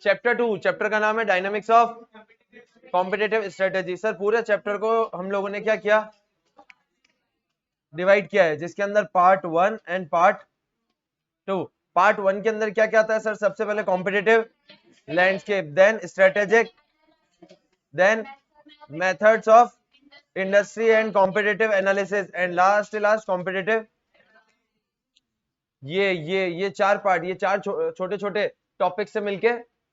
Chapter 2, chapter का नाम है dynamics of competitive strategy. Sir पूरे चैप्टर को हम लोगों ने क्या किया, डिवाइड किया है, जिसके अंदर पार्ट 1 एंड पार्ट 2। पार्ट 1 के अंदर क्या क्या आता है सर, सबसे पहले competitive landscape, then strategic, then methods of industry and competitive analysis, and last competitive. ये चार पार्ट, ये चार छोटे छोटे टॉपिक से मिलके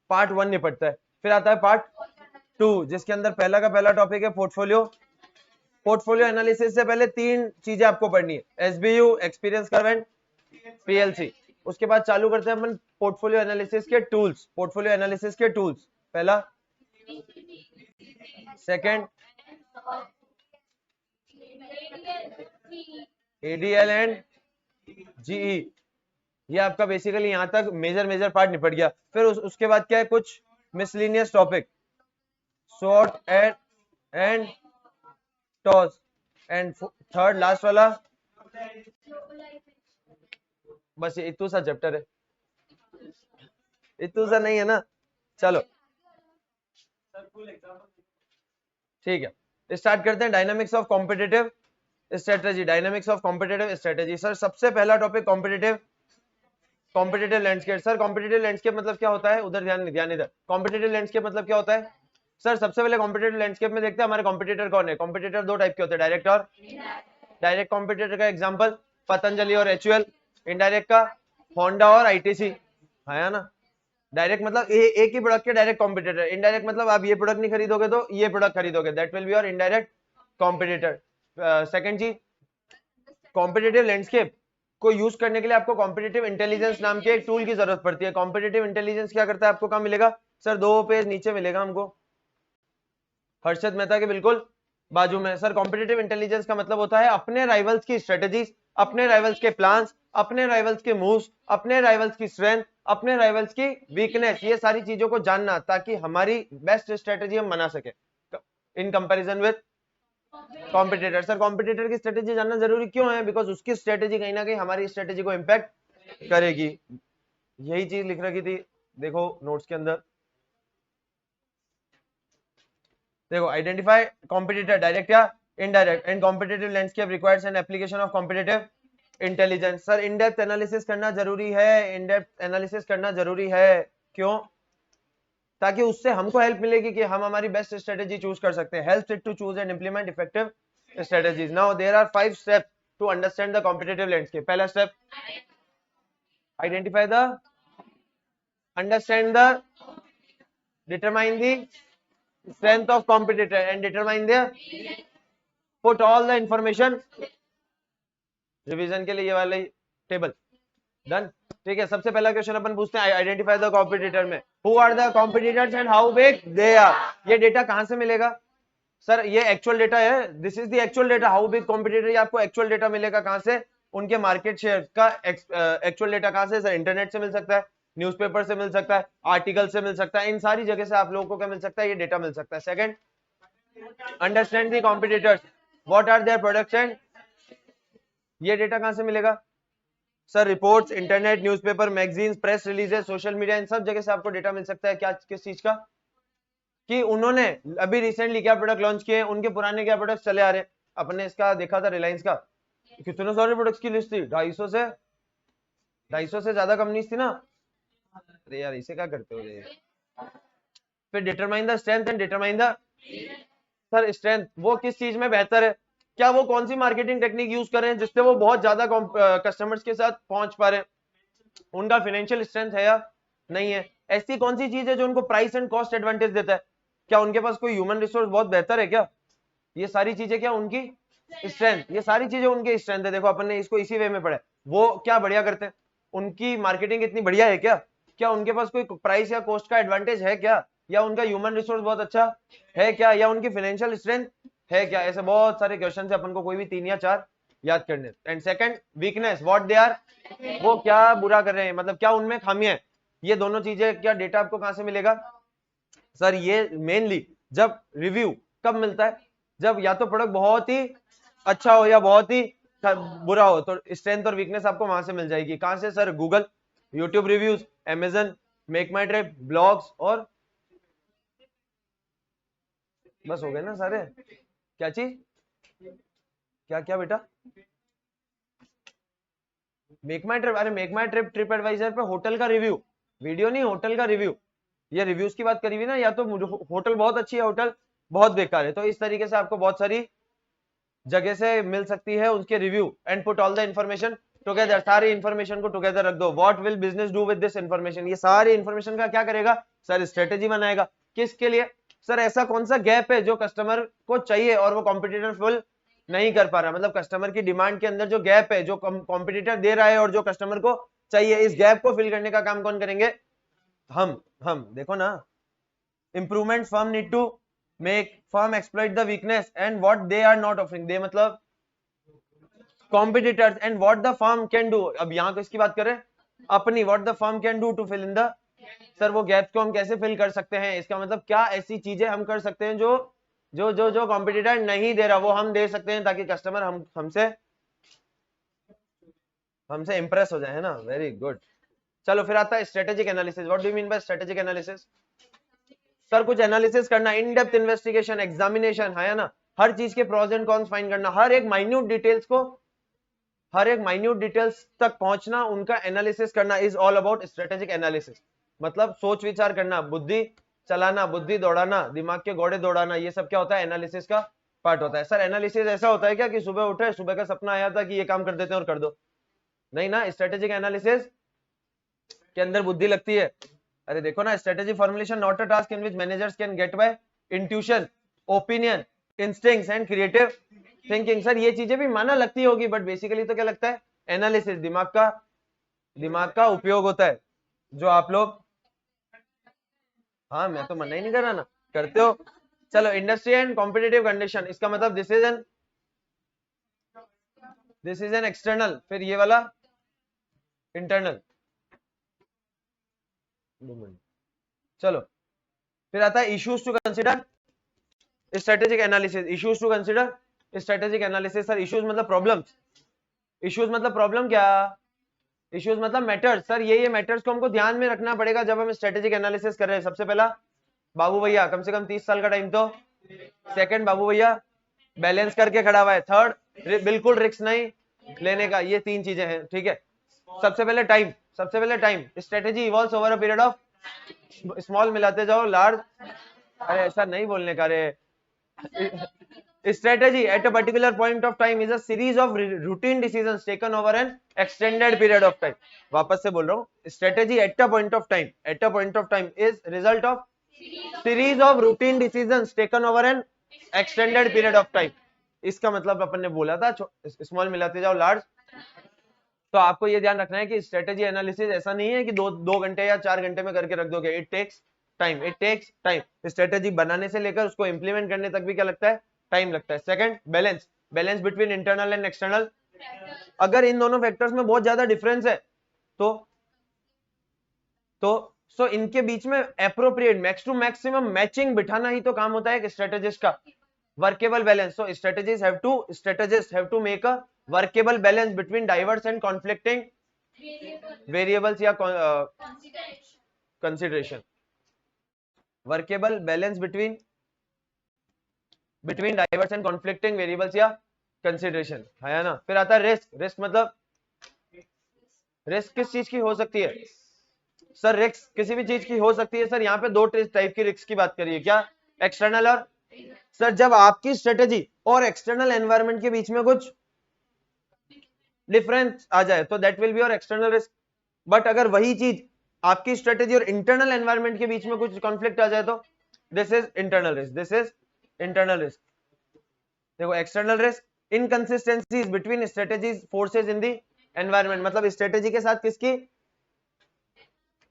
पार्ट 1 निपटता है। फिर आता है पार्ट 2, जिसके अंदर पहला का पहला टॉपिक है पोर्टफोलियो। पोर्टफोलियो एनालिसिस से पहले 3 चीजें आपको पढ़नी है, SBU, experience curve and PLC. उसके बाद चालू करते हैं अपन पोर्टफोलियो एनालिसिस के टूल्स। पोर्टफोलियो एनालिसिस के टूल्स, पहला, सेकंड एडीएल एंड जीई। ये आपका बेसिकली यहां तक मेजर पार्ट निपट गया। फिर उसके बाद क्या है, कुछ miscellaneous topic, short and toss, and third last वाला, बस ये इतू सा चैप्टर है, इतू सा नहीं है ना। चलो ठीक है, स्टार्ट करते हैं dynamics of competitive strategy. Dynamics of competitive strategy. Sir सबसे पहला topic competitive landscape. Sir competitive landscape मतलब क्या होता है, उधर ध्यान इधर। कॉम्पिटिटिव लैंडस्केप मतलब क्या होता है सर, सबसे पहले कॉम्पिटिटिव लैंडस्केप में देखते हैं हमारे कॉम्पिटिटर कौन है। कॉम्पिटिटर 2 टाइप के होते हैं, डायरेक्ट और डायरेक्ट कॉम्पिटिटर का एग्जांपल पतंजलि और एचयूएल। इनडायरेक्ट का होंडा और आईटीसी, है ना। डायरेक्ट मतलब एक ही प्रोडक्ट के डायरेक्ट कॉम्पिटिटर। इनडायरेक्ट मतलब आप ये प्रोडक्ट नहीं खरीदोगे तो ये प्रोडक्ट खरीदोगे, that will be your indirect competitor. Second चीज, कॉम्पिटिटिव लैंडस्केप को यूज करने के लिए आपको कॉम्पिटिटिव इंटेलिजेंस नाम के एक टूल की जरूरत पड़ती है। कॉम्पिटिटिव इंटेलिजेंस क्या करता है, आपको कहां मिलेगा सर, 2 पेज नीचे मिलेगा हमको, हर्षद मेहता के बिल्कुल बाजू में। सर कॉम्पिटिटिव इंटेलिजेंस का मतलब होता है अपने राइवल्स की स्ट्रेटेजीज, अपने राइवल्स के प्लान्स, अपने राइवल्स के मूव्स, अपने राइवल्स की स्ट्रेंथ, अपने राइवल्स की वीकनेस, ये सारी चीजों को जानना, ताकि हमारी बेस्ट स्ट्रेटेजी हम बना सके in comparison with competitor. Sir competitor की स्ट्रेटेजी जानना जरूरी क्यों है, बिकॉज उसकी स्ट्रेटेजी कहीं ना कहीं हमारी स्ट्रेटेजी को इंपैक्ट करेगी। यही चीज लिख रखी थी, देखो नोट्स के अंदर, देखो आइडेंटिफाई कॉम्पिटिटर, डायरेक्ट या indirect, and competitive landscape requires an application of competitive intelligence. Sir in depth analysis करना जरूरी है, इन डेप्थ एनालिसिस करना जरूरी है, क्यों, ताकि उससे हमको हेल्प मिलेगी कि हम हमारी बेस्ट स्ट्रेटेजी चूज कर सकते हैं। Helps it to choose and implement effective strategies. Now there are 5 steps to understand the competitive landscape. पहला step, identify the, understand the, determine the strength of competitor and determine their, put all the information, revision के लिए ये वाला table done. ठीक है, सबसे पहला question अपन पूछते हैं आइडेंटिफाई द कॉम्पिटिटर में, who are the competitors and how big they are. ये डेटा कहां से मिलेगा सर, ये एक्चुअल डेटा है, this is the actual data. How big competitor, ये आपको एक्चुअल डेटा मिलेगा कहां से, उनके मार्केट शेयर का एक्चुअल डेटा कहां से सर, इंटरनेट से मिल सकता है, न्यूज़पेपर से मिल सकता है, आर्टिकल से मिल सकता है, इन सारी जगह से आप लोगों को क्या मिल सकता है, ये डेटा मिल सकता है। Second, understand the competitors, what are their products and, ये डेटा कहां से मिलेगा sir, reports, internet, newspaper, magazines, press releases, social media, इन सब जगह से आपको डेटा मिल सकता है। क्या, किस चीज का, कि उन्होंने अभी रिसेंटली क्या प्रोडक्ट लॉन्च किए, उनके पुराने क्या प्रोडक्ट्स चले आ रहे। अपने इसका देखा था रिलायंस का, कितने सारे प्रोडक्ट्स की लिस्ट थी, 250 से ज्यादा कंपनीज थी ना। अरे यार इसे क्या करते हो ये। फिर determine the strength and determine the, sir strength वो किस चीज में बेहतर है, क्या वो कौन सी मार्केटिंग टेक्निक यूज कर रहे हैं जिससे वो बहुत ज्यादा कस्टमर्स के साथ पहुंच पा रहे हैं, उनका फाइनेंशियल स्ट्रेंथ है या नहीं है। ऐसी कौन सी चीज है जो उनको प्राइस एंड कॉस्ट एडवांटेज देता है, क्या उनके पास कोई ह्यूमन रिसोर्स बहुत बेहतर है क्या, ये सारी चीजें क्या उनकी स्ट्रेंथ, ये सारी चीजें उनकी स्ट्रेंथ है। देखो अपन ने इसको इसी वे में पढ़ा, वो क्या बढ़िया करते हैं, उनकी मार्केटिंग इतनी बढ़िया है क्या उनके पास कोई प्राइस या कॉस्ट का एडवांटेज है क्या, या उनका ह्यूमन रिसोर्स बहुत अच्छा है क्या, या उनकी फाइनेंशियल स्ट्रेंथ है क्या। ऐसे बहुत सारे क्वेश्चन है, अपन को कोई भी 3 या 4 याद करने। And second, weakness, what they are, वो क्या बुरा कर रहे हैं, मतलब क्या उनमें खामियां है। ये दोनों चीजें, क्या डेटा आपको कहां से मिलेगा सर, ये मेनली जब रिव्यू कब मिलता है, जब या तो प्रोडक्ट बहुत ही अच्छा हो या बहुत ही बुरा हो, तो स्ट्रेंथ और वीकनेस आपको वहां से मिल जाएगी। कहां से sir, Google, YouTube reviews, Amazon, Make My Trip, blogs, और बस हो गए ना सारे। क्या चीज, क्या क्या बेटा? मेक माई ट्रिप, अरे make My trip trip adviser पे होटल का रिव्यू, वीडियो नहीं, होटल का रिव्यू। ये रिव्यूज की बात करी हुई ना, या तो होटल बहुत अच्छी है, होटल बहुत बेकार है, तो इस तरीके से आपको बहुत सारी जगह से मिल सकती है उसके review. And put all the information together, सारी इंफॉर्मेशन को टुगेदर रख दो। What will business do with this information, ये सारी इंफॉर्मेशन का क्या करेगा सर? स्ट्रेटेजी बनाएगा। किसके लिए सर? ऐसा कौन सा गैप है जो कस्टमर को चाहिए और वो कॉम्पिटिटर फुल नहीं कर पा रहा, मतलब कस्टमर की डिमांड के अंदर जो गैप है, जो कॉम्पिटिटर दे रहा है और जो कस्टमर को चाहिए, इस गैप को फिल करने का काम कौन करेंगे? हम देखो ना, improvement firm need to make, firm exploit the weakness and what they are not offering, they मतलब competitors and what the firm can do। अब यहाँ किसकी बात कर रहे हैं? अपनी। what the firm can do to fill in the, sir वो गैप को हम कैसे फिल कर सकते हैं? इसका मतलब क्या ऐसी चीजें हम कर सकते हैं जो जो जो जो कॉम्पिटिटर नहीं दे रहा, वो हम दे सकते हैं, ताकि कस्टमर हमसे हमसे इंप्रेस हो जाए, है ना? Very good. चलो फिर आता है strategic analysis. What do you mean bye strategic analysis? Sir कुछ एनालिसिस करना, इन डेप्थ इन्वेस्टिगेशन, एग्जामिनेशन, है ना? हर चीज के प्रोज एंड कॉन्स फाइंड करना, हर एक माइन्यूट डिटेल्स को, हर एक माइन्यूट डिटेल्स तक पहुंचना, उनका एनालिसिस करना is all about strategic analysis. मतलब सोच विचार करना, बुद्धि चलाना, बुद्धि दौड़ाना, दिमाग के घोड़े दौड़ाना, ये सब क्या होता है? एनालिसिस का पार्ट होता है। सर एनालिसिस ऐसा होता है क्या कि सुबह उठे, सुबह का सपना आया था कि ये काम कर देते हैं और कर दो? नहीं ना, स्ट्रेटेजिक एनालिसिस के अंदर बुद्धि लगती है। अरे देखो ना, strategy formulation not a task in which managers can get by intuition, opinion, instincts and creative thinking. Sir ये चीजें भी माना लगती होगी, बट बेसिकली तो क्या लगता है? एनालिसिस, दिमाग का उपयोग होता है, जो आप लोग, हाँ मैं तो मना ही नहीं कर रहा ना, करते हो। चलो इंडस्ट्री एंड कॉम्पिटिटिव कंडीशन, इसका मतलब दिस इज एन एक्सटर्नल, फिर ये वाला इंटरनल। चलो फिर आता है issues to consider strategic analysis. Issues to consider strategic analysis. Sir issues मतलब प्रॉब्लम्स, इश्यूज मतलब प्रॉब्लम क्या? इश्यूज मतलब मैटर्स। सर ये मैटर्स को हमको ध्यान में रखना पड़ेगा जब हम स्ट्रेटेजिक एनालिसिस कर रहे हैं। सबसे पहला बाबू भैया, कम से कम 30 साल का टाइम तो। सेकंड बाबू भैया बैलेंस करके खड़ा हुआ है। थर्ड बिल्कुल रिस्क नहीं लेने का। ये तीन चीजें हैं, ठीक है। सबसे पहले time strategy evolves over a period of, small मिलाते जाओ लार्ज, अरे ऐसा नहीं बोलने का रे। Strategy at a particular point of time is a series of routine decisions taken over an extended period of time। वापस से बोल रहा हूँ, strategy at a point of time is result of series of routine decisions taken over an extended period of time। इसका मतलब अपन ने बोला था स्मॉल मिलाते जाओ लार्ज। तो आपको ये ध्यान रखना है कि स्ट्रेटेजी एनालिसिस ऐसा नहीं है कि दो घंटे या 4 घंटे में करके रख दोगे। It takes time. स्ट्रेटेजी बनाने से लेकर उसको इंप्लीमेंट करने तक भी क्या लगता है? टाइम लगता है। Second balance between internal and external. अगर इन दोनों फैक्टर्स में बहुत ज्यादा डिफरेंस है तो सो इनके बीच में appropriate max to maximum matching बिठाना ही तो काम होता है स्ट्रेटेजिस्ट का। Workable balance, so strategists have to make a workable balance between diverse and conflicting variables या consideration। workable balance between diverse and conflicting variables या consideration, है ना? फिर आता है रिस्क मतलब रिस्क किस चीज की हो सकती है? सर रिस्क किसी भी चीज की हो सकती है। सर यहाँ पे दो टाइप की रिस्क की बात करिए, क्या? एक्सटर्नल और, सर जब आपकी स्ट्रेटेजी और एक्सटर्नल एनवायरनमेंट के बीच में कुछ डिफरेंस आ जाए तो that will be your external risk. But अगर वही चीज आपकी स्ट्रेटेजी और इंटरनल एनवायरनमेंट के बीच में कुछ कॉन्फ्लिक्ट आ जाए तो दिस इज इंटरनल रिस्क। देखो external risk, inconsistencies between strategies forces in the environment, मतलब स्ट्रेटेजी के साथ किसकी?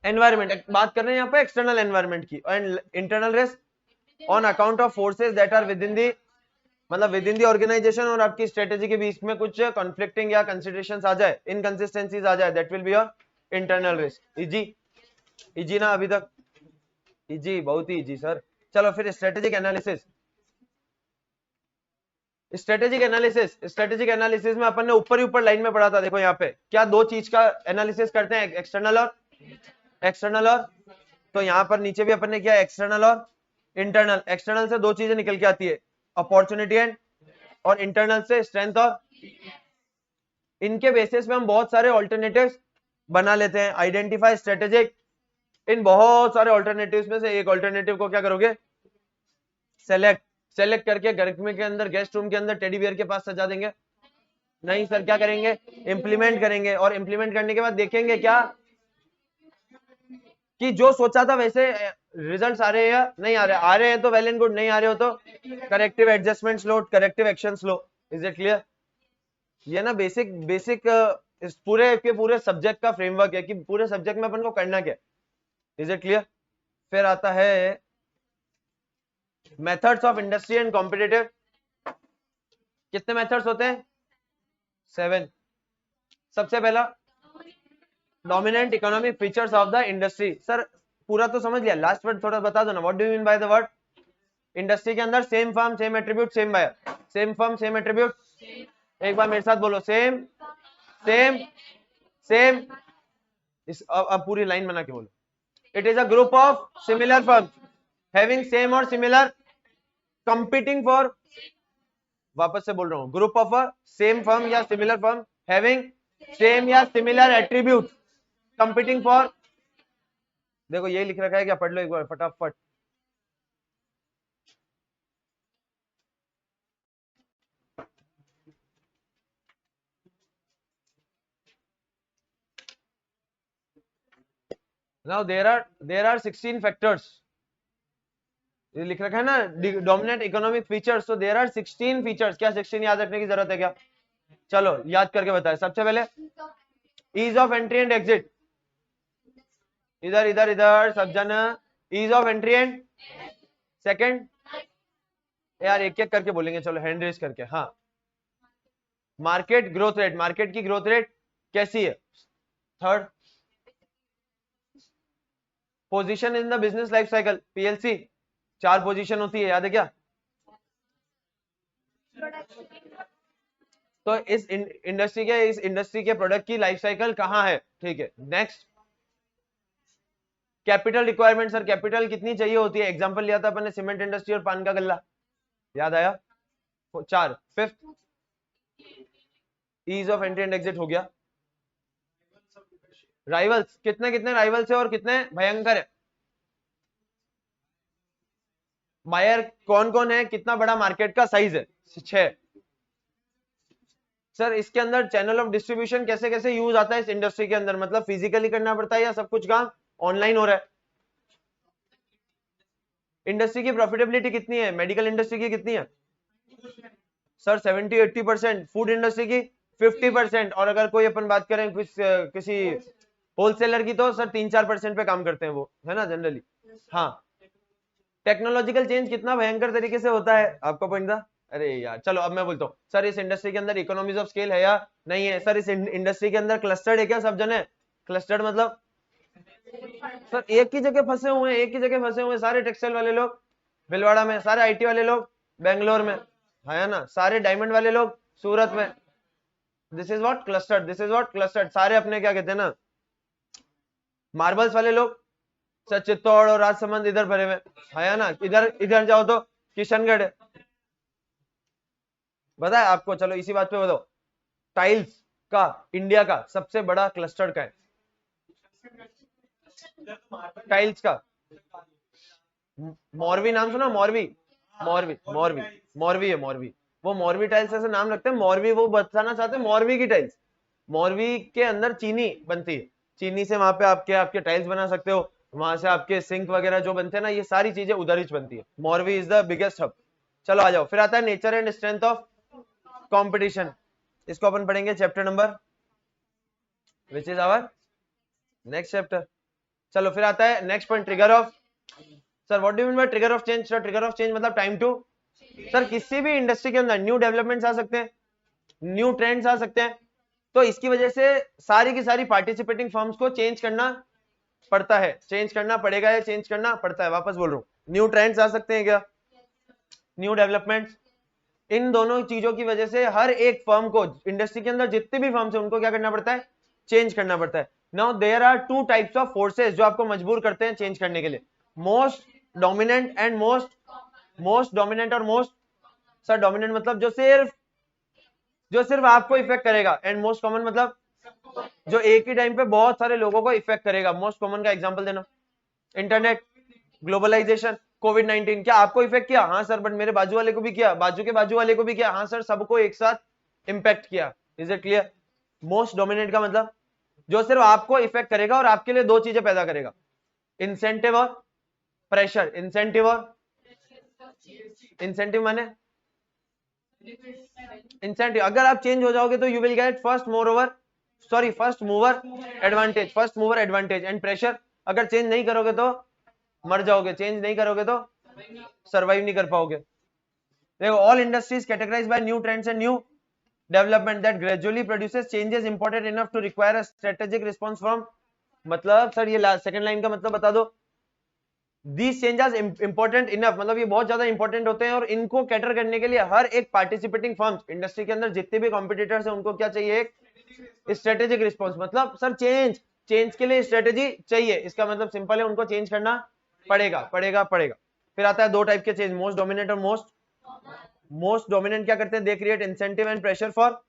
एनवायरनमेंट बात कर रहे हैं यहाँ पे, एक्सटर्नल एनवायरनमेंट की। And internal risk on account of forces that are within the, मतलब विद इन दी ऑर्गेनाइजेशन और आपकी स्ट्रेटेजी के बीच में कुछ कॉन्फ्लिक्टिंग या कंसिडरेशंस आ जाए, इनकंसिस्टेंसीज आ जाए, that will be your internal risk. Easy ना अभी तक? इजी, बहुत ही इजी सर। चलो फिर स्ट्रेटेजिक एनालिसिस में अपन ने ऊपर ही ऊपर लाइन में पढ़ा था। देखो यहाँ पे क्या दो चीज का एनालिसिस करते हैं, एक्सटर्नल और तो यहाँ पर नीचे भी अपन ने किया एक्सटर्नल और इंटरनल। एक्सटर्नल से दो चीजें निकल के आती है, अपॉर्चुनिटी एंड, और इंटरनल से स्ट्रेंथ। और इनके बेसिस पे हम बहुत सारे ऑल्टरनेटिव्स बना लेते हैं। आइडेंटिफाई स्ट्रेटेजिक, इन बहुत सारे ऑल्टरनेटिव्स में से एक ऑल्टरनेटिव को क्या करोगे, सेलेक्ट करके घर में के अंदर गेस्ट रूम के अंदर टेडी बियर के पास सजा देंगे? नहीं सर, क्या करेंगे, इंप्लीमेंट करेंगे। और इंप्लीमेंट करने के बाद देखेंगे क्या कि जो सोचा था वैसे रिजल्ट्स आ रहे हैं या नहीं आ रहे हैं तो वेल एंड गुड, नहीं आ रहे हो तो corrective adjustments low, corrective actions low. Is it clear? ये ना बेसिक इस पूरे के पूरे सब्जेक्ट का फ्रेमवर्क है कि पूरे सब्जेक्ट में अपन को करना क्या। Is it clear? फिर आता है methods of industry and competitive. कितने मेथड्स होते हैं? 7। सबसे पहला dominant economic features of the industry. Sir पूरा तो समझ लिया, लास्ट वर्ड थोड़ा बता दो ना, what do you mean by the word industry के अंदर? Same firm same attribute same buyer, same firm same attribute. एक बार मेरे साथ बोलो, सेम सेम सेम। अब पूरी लाइन बना के बोलो। It is a group of similar firm having same और सिमिलर कंपीटिंग फॉर, वापस से बोल रहा हूं, group of a same firm या सिमिलर फर्म हैविंग सेम या सिमिलर एट्रीब्यूट कंपीटिंग फॉर। देखो यही लिख रखा है, क्या पढ़ लो एक बार फटाफट। Now there are 16 factors. ये लिख रखा है ना, डोमिनेंट इकोनॉमिक फीचर्स, तो देयर आर 16 फीचर्स। क्या 16 याद रखने की जरूरत है क्या? चलो याद करके बताए। सबसे पहले ease of entry and exit. इधर इधर इधर सब जन, ease of entry and. Second यार एक एक करके बोलेंगे, चलो हैंड रेज करके। हाँ, मार्केट ग्रोथ रेट, मार्केट की ग्रोथ रेट कैसी है। Third position in the business life cycle, PLC 4 position होती है, याद है क्या? तो इस इंडस्ट्री के प्रोडक्ट की लाइफ साइकिल कहाँ है, ठीक है। Next capital requirement. Sir capital कितनी चाहिए होती है? एग्जांपल लिया था अपन ने, सीमेंट इंडस्ट्री और पान का गल्ला, याद आया? 4। Fifth ease of entry and exit हो गया। राइवल्स, कितने कितने राइवल्स है और कितने भयंकर है। बायर कौन कौन है, कितना बड़ा मार्केट का साइज है, 6। सर इसके अंदर चैनल ऑफ डिस्ट्रीब्यूशन कैसे कैसे यूज आता है इस इंडस्ट्री के अंदर, मतलब फिजिकली करना पड़ता है या सब कुछ काम ऑनलाइन हो रहा है। इंडस्ट्री की प्रॉफिटेबिलिटी कितनी है, मेडिकल इंडस्ट्री की कितनी है? सर 70-80%, फूड इंडस्ट्री की 50%, और अगर कोई अपन बात करें किसी होलसेलर की तो सर 3-4% पे काम करते हैं वो, है ना जनरली। हाँ, टेक्नोलॉजिकल चेंज कितना भयंकर तरीके से होता है, आपका पॉइंट था। अरे यार चलो अब मैं बोलता हूँ, सर इस इंडस्ट्री के अंदर इकोनॉमीज ऑफ स्केल है या नहीं है? सर इस इंडस्ट्री के अंदर क्लस्टर्ड है क्या, सब जने? क्लस्टर्ड मतलब सर एक ही जगह फंसे हुए हैं, एक ही जगह फंसे हुए हैं सारे टेक्सटाइल वाले लोग भिलवाड़ा में, सारे आईटी वाले लोग बेंगलोर में, है ना, सारे डायमंड वाले लोग सूरत में। This is what clustered, this is what clustered. सारे अपने क्या कहते हैं ना, मार्बल्स वाले लोग सर चित्तौड़ और राजसमंद इधर भरे हुए, है ना। इधर इधर जाओ तो किशनगढ़ है। बताए आपको, चलो इसी बात पे बताओ, टाइल्स का इंडिया का सबसे बड़ा क्लस्टर का है, टाइल्स का। मौरवी नाम सुना? मौरवी मौरवी मौरवी मौरवी है, मौरवी। वो मौरवी टाइल्स ऐसे नाम रखते हैं, मौरवी वो बताना चाहते हैं मौरवी की टाइल्स। मौरवी के अंदर चीनी बनती है, चीनी से वहां पे आपके आपके टाइल्स बना सकते हो, वहां से आपके सिंक वगैरह जो बनते हैं ना, ये सारी चीजें उधर ही बनती है। Morbi is the biggest hub. चलो आ जाओ, फिर आता है nature and strength of competition. इसको अपन पढ़ेंगे chapter number, which is our next chapter. चलो फिर आता है next point, trigger of. Sir what do you mean by trigger of change? Sir trigger of change मतलब टाइम टू। सर किसी भी इंडस्ट्री के अंदर न्यू डेवलपमेंट्स आ सकते हैं, न्यू ट्रेंड्स आ सकते हैं, तो इसकी वजह से सारी की सारी पार्टिसिपेटिंग फर्म्स को चेंज करना पड़ता है, चेंज करना पड़ेगा या चेंज करना पड़ता है। वापस बोल रहा हूं, न्यू ट्रेंड्स आ सकते हैं क्या, न्यू डेवलपमेंट्स। इन दोनों चीजों की वजह से हर एक फर्म को, इंडस्ट्री के अंदर जितने भी फर्म्स है उनको क्या करना पड़ता है, चेंज करना पड़ता है। Now there are two types of forces जो आपको मजबूर करते हैं चेंज करने के लिए, most dominant and most dominant और मोस्ट, सर डोमिनेंट मतलब जो सिर्फ आपको इफेक्ट करेगा, एंड मोस्ट कॉमन मतलब जो एक ही टाइम पे बहुत सारे लोगों को इफेक्ट करेगा। मोस्ट कॉमन का एग्जांपल देना, इंटरनेट, ग्लोबलाइजेशन, कोविड 19, क्या आपको इफेक्ट किया? हाँ सर, बट मेरे बाजू वाले को भी किया, बाजू के बाजू वाले को भी किया। हाँ सर, सबको एक साथ इंपैक्ट किया। Is it clear? Most dominant का मतलब जो सिर्फ आपको इफेक्ट करेगा और आपके लिए दो चीजें पैदा करेगा, इंसेंटिव और प्रेशर। इंसेंटिव माने इंसेंटिव, अगर आप चेंज हो जाओगे तो you will get first mover advantage and pressure, अगर चेंज नहीं करोगे तो मर जाओगे, चेंज नहीं करोगे तो सर्वाइव नहीं कर पाओगे। देखो, all industries categorised by new trends and new development that gradually produces changes important enough to require a strategic response from, मतलब सर ये सेकंड लाइन का मतलब बता दो। These changes important enough, मतलब ये बहुत ज्यादा इंपॉर्टेंट होते हैं और इनको कैटर करने के लिए हर एक पार्टिसिपेटिंग फर्म्स, इंडस्ट्री के अंदर जितने भी कॉम्पिटिटर्स हैं, उनको क्या चाहिए? एक स्ट्रेटेजिक रिस्पांस। मतलब सर चेंज के लिए स्ट्रेटेजी चाहिए, इसका मतलब सिंपल है, उनको चेंज करना पड़ेगा। फिर आता है दो टाइप के चेंज, मोस्ट डोमिनेंट और मोस्ट डोमिनेंट क्या करते हैं? They create incentive and pressure for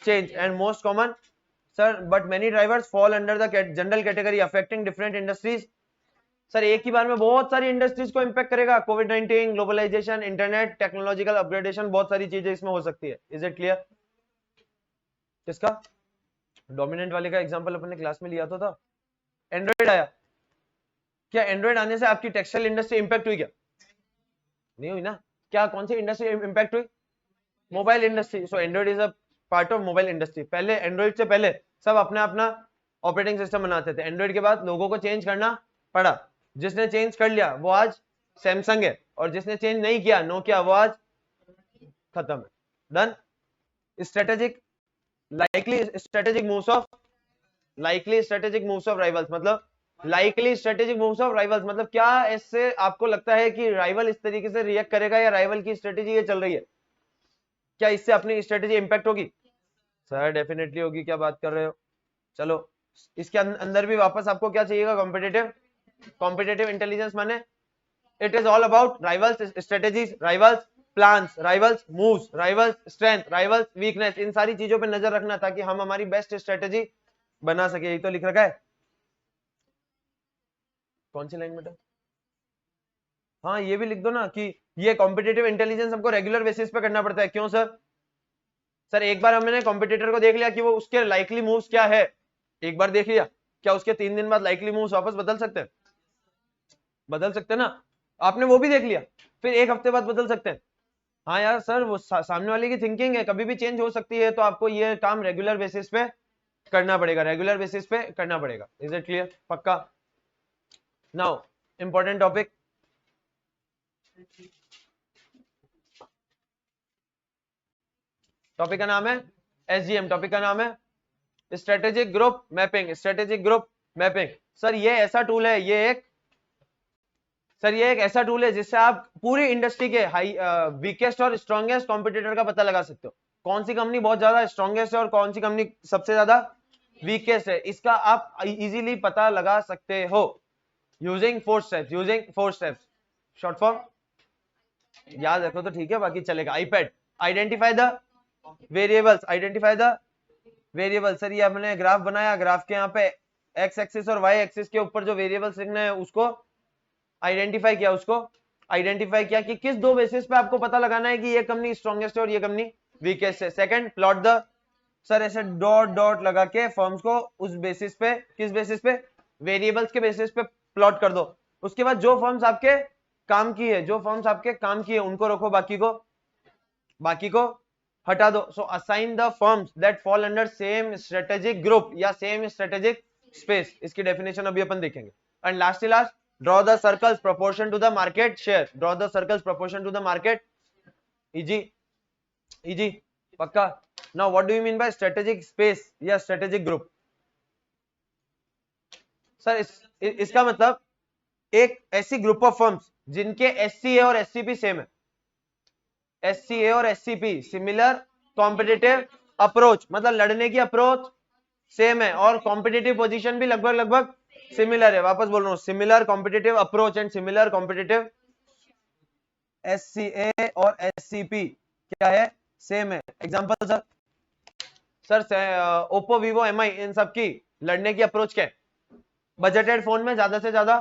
change. And most common, sir but many drivers fall under the general category affecting different industries. Sir एक ही बार में बहुत सारी इंडस्ट्रीज को इंपैक्ट करेगा, Covid 19, globalisation, internet, technological upgradation, बहुत सारी चीजें इसमें हो सकती है। Is it clear? किसका डोमिनेंट वाले का एग्जांपल अपने क्लास में लिया तो था, एंड्रॉइड आया, क्या एंड्रॉइड आने से आपकी टेक्सटाइल इंडस्ट्री इंपैक्ट हुई? क्या नहीं हुई ना? क्या कौन सी इंडस्ट्री इंपैक्ट हुई? Mobile industry. So Android is a part of mobile industry. पहले एंड्रॉइड से पहले सब अपना अपना ऑपरेटिंग सिस्टम बनाते थे, एंड्रॉइड के बाद लोगों को चेंज करना पड़ा। जिसने चेंज कर लिया वो आज सैमसंग है, और जिसने चेंज नहीं किया, नोकिया, वो आज खत्म है। Done. Strategic strategic moves of rivals, मतलब क्या इससे आपको लगता है कि राइवल इस तरीके से रिएक्ट करेगा, या राइवल की स्ट्रेटेजी ये चल रही है, क्या इससे अपनी स्ट्रेटेजी इंपैक्ट होगी? सर डेफिनेटली होगी, क्या बात कर रहे हो। चलो, इसके अंदर भी वापस आपको क्या चाहिएगा? Competitive intelligence. माने it is all about rivals strategies, rivals plans, rivals moves, rivals strength, rivals weakness, इन सारी चीजों पे नजर रखना ताकि हम हमारी बेस्ट स्ट्रेटेजी बना सके। यही तो लिख रखा है। कौन सी लाइन बेटा? हाँ, ये भी लिख दो ना कि ये कॉम्पिटिटिव इंटेलिजेंस हमको रेगुलर बेसिस पे करना पड़ता है। क्यों सर? सर एक बार हमने कॉम्पिटिटर को देख लिया कि वो उसके लाइकली मूव्स क्या है, एक बार देख लिया, क्या उसके 3 दिन बाद लाइकली मूव्स वापस बदल सकते हैं? बदल सकते हैं ना? आपने वो भी देख लिया, फिर एक हफ्ते बाद बदल सकते हैं। हाँ यार सर, वो सामने वाले की थिंकिंग है, कभी भी चेंज हो सकती है, तो आपको ये काम रेगुलर बेसिस पे करना पड़ेगा। Is it clear? पक्का? नाउ इंपॉर्टेंट टॉपिक, टॉपिक का नाम है SGM, टॉपिक का नाम है स्ट्रेटेजिक ग्रुप मैपिंग। सर ये ऐसा टूल है, ये एक ऐसा टूल है जिससे आप पूरी इंडस्ट्री के वीकेस्ट और स्ट्रॉन्गेस्ट कॉम्पिटिटर का पता लगा सकते हो। कौन सी कंपनी बहुत ज्यादा स्ट्रॉन्गेस्ट है और कौन सी कंपनी सबसे ज्यादा वीकेस्ट है, इसका आप इजीली पता लगा सकते हो यूजिंग 4 स्टेप्स। शॉर्ट फॉर्म याद रखो तो ठीक है, बाकी चलेगा। IPad, identify the variables. Sir ये हमने ग्राफ बनाया, ग्राफ के यहाँ पे एक्स एक्सिस और वाई एक्सिस के ऊपर जो वेरिएबल्स लिखना है उसको आइडेंटिफाई किया कि किस दो बेसिस पे आपको पता लगाना है कि ये कंपनी स्ट्रॉन्गेस्ट है और ये कंपनी वीकेस्ट है। सेकंड, प्लॉट द, सर ऐसे डॉट लगा के फर्म्स को उस बेसिस पे, किस बेसिस पे? वेरिएबल्स के बेसिस पे प्लॉट कर दो। उसके बाद जो फर्म्स आपके काम की है उनको रखो, बाकी को हटा दो। So assign the firms that fall under same strategic group या सेम स्ट्रेटेजिक स्पेस। इसकी डेफिनेशन अभी अपन देखेंगे। And last draw the circles proportion to the market share. Easy, पक्का? Now what do you mean by strategic space या strategic group? Sir इसका मतलब एक ऐसी ग्रुप ऑफ फर्म्स जिनके SCA और SCP सेम है। SCA और SCP सिमिलर कॉम्पिटिटिव अप्रोच, मतलब लड़ने की अप्रोच सेम है, और कॉम्पिटिटिव पोजीशन भी लगभग लगभग सिमिलर है। वापस बोल रहा हूँ, similar competitive approach and similar competitive SCA और SCP क्या है, सेम है। Example sir Oppo Vivo MI इन सब की लड़ने की अप्रोच क्या है? बजटेड फोन में ज्यादा से ज्यादा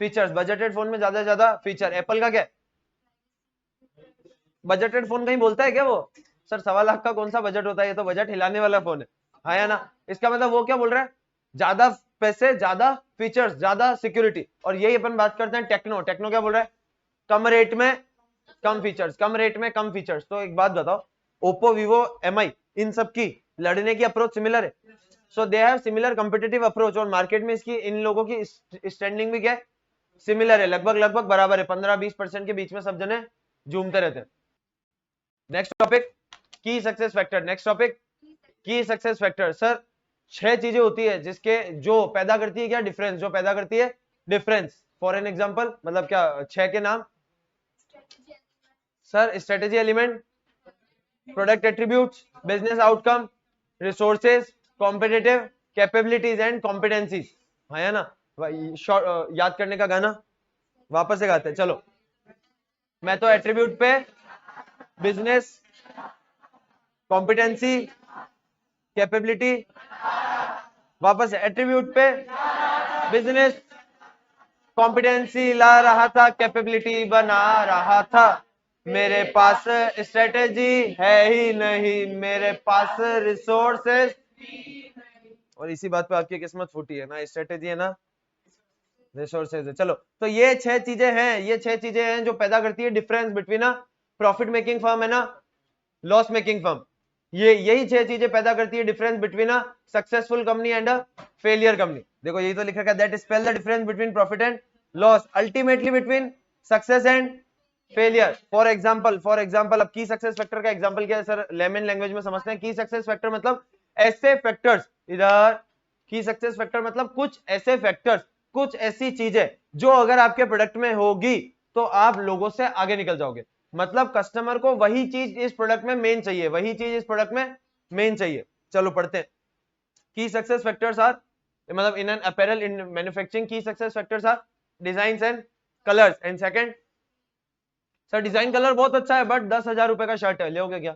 फीचर्स, बजटेड फोन में ज्यादा से ज्यादा फीचर। एप्पल का क्या है? बजटेड फोन कहीं बोलता है क्या वो? सर 1.25 लाख का कौन सा बजट होता है, ये तो बजट हिलाने वाला फोन है। हाँ या ना? इसका मतलब वो क्या बोल रहा है, ज्यादा पैसे ज्यादा फीचर्स ज्यादा सिक्योरिटी। और यही अपन बात करते हैं टेक्नो, टेक्नो क्या बोल रहा है, कम रेट में कम फीचर्स, कम रेट में कम फीचर्स। तो एक बात बताओ, ओप्पो वीवो MI इन सब की लड़ने की अप्रोच सिमिलर है, so they have similar competitive approach, और मार्केट में इसकी इन लोगों की स्टैंडिंग भी क्या है, सिमिलर है, लगभग लगभग बराबर है, 15-20% के बीच में सब जने झूमते रहते हैं। नेक्स्ट टॉपिक की सक्सेस फैक्टर, नेक्स्ट टॉपिक की सक्सेस फैक्टर। सर 6 चीजें होती है जिसके जो पैदा करती है क्या, डिफरेंस, जो पैदा करती है डिफरेंस। फॉर एन एग्जांपल, मतलब क्या 6 के नाम? Sir strategy element, product attributes, business outcome, resources, competitive capabilities and competencies. है ना? याद करने का गाना वापस से गाते हैं, चलो। मैं तो एट्रीब्यूट पे बिजनेस, कॉम्पिटेंसी, कैपेबिलिटी, वापस एट्रीब्यूट पे बिजनेस, कॉम्पिटेंसी ला रहा था, कैपेबिलिटी बना रहा था। मेरे पास स्ट्रेटेजी है ही नहीं, मेरे पास रिसोर्सेस। और इसी बात पे आपकी किस्मत फूटी है ना, स्ट्रेटेजी है ना रिसोर्सेज है। चलो, तो ये 6 चीजें हैं, ये 6 चीजें हैं जो पैदा करती है difference between a profit making firm and a loss making firm. ये यही 6 चीजें पैदा करती है difference between a successful company and a failure company. देखो यही तो लिखा है, that spell the difference between profit and loss, ultimately between success and failure. For example अब की सक्सेस फैक्टर का एग्जांपल क्या है सर, लेमन लैंग्वेज में समझते हैं। की सक्सेस फैक्टर मतलब ऐसे फैक्टर्स, इधर की सक्सेस फैक्टर मतलब कुछ ऐसे फैक्टर्स, कुछ ऐसी चीजें जो अगर आपके प्रोडक्ट में होगी तो आप लोगों से आगे निकल जाओगे। मतलब कस्टमर को वही चीज इस प्रोडक्ट में मेन चाहिए, वही चीज इस प्रोडक्ट में मेन चाहिए। चलो पढ़ते हैं। की सक्सेस फैक्टर्स आर, मतलब in an apparel in manufacturing की success factors are design and colours and second. Sir design colour बहुत अच्छा है बट 10,000 रुपए का शर्ट है, लोगे क्या?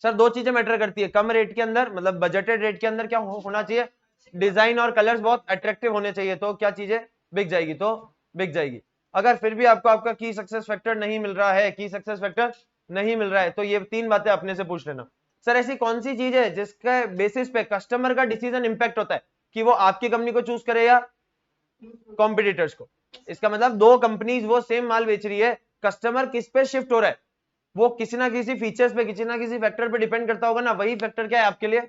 सर दो चीजें मैटर करती है, कम रेट के अंदर, मतलब बजटेड रेट के अंदर क्या होना चाहिए, डिजाइन और कलर्स बहुत अट्रैक्टिव होने चाहिए, तो क्या चीजें बिक जाएगी, तो बिक जाएगी। अगर फिर भी आपको आपका की सक्सेस फैक्टर नहीं मिल रहा है, की सक्सेस फैक्टर नहीं मिल रहा है, तो ये 3 बातें अपने से पूछ लेना। सर ऐसी कौन सी चीज है जिसके बेसिस पे कस्टमर का डिसीजन इंपैक्ट होता है कि वो आपकी कंपनी को चूज करे या कॉम्पिटिटर्स को? इसका मतलब दो कंपनीज वो सेम माल बेच रही है, कस्टमर किस पे शिफ्ट हो रहा है, वो किसी ना किसी फीचर्स पे, किसी ना किसी फैक्टर पे डिपेंड करता होगा ना, वही फैक्टर क्या है आपके लिए,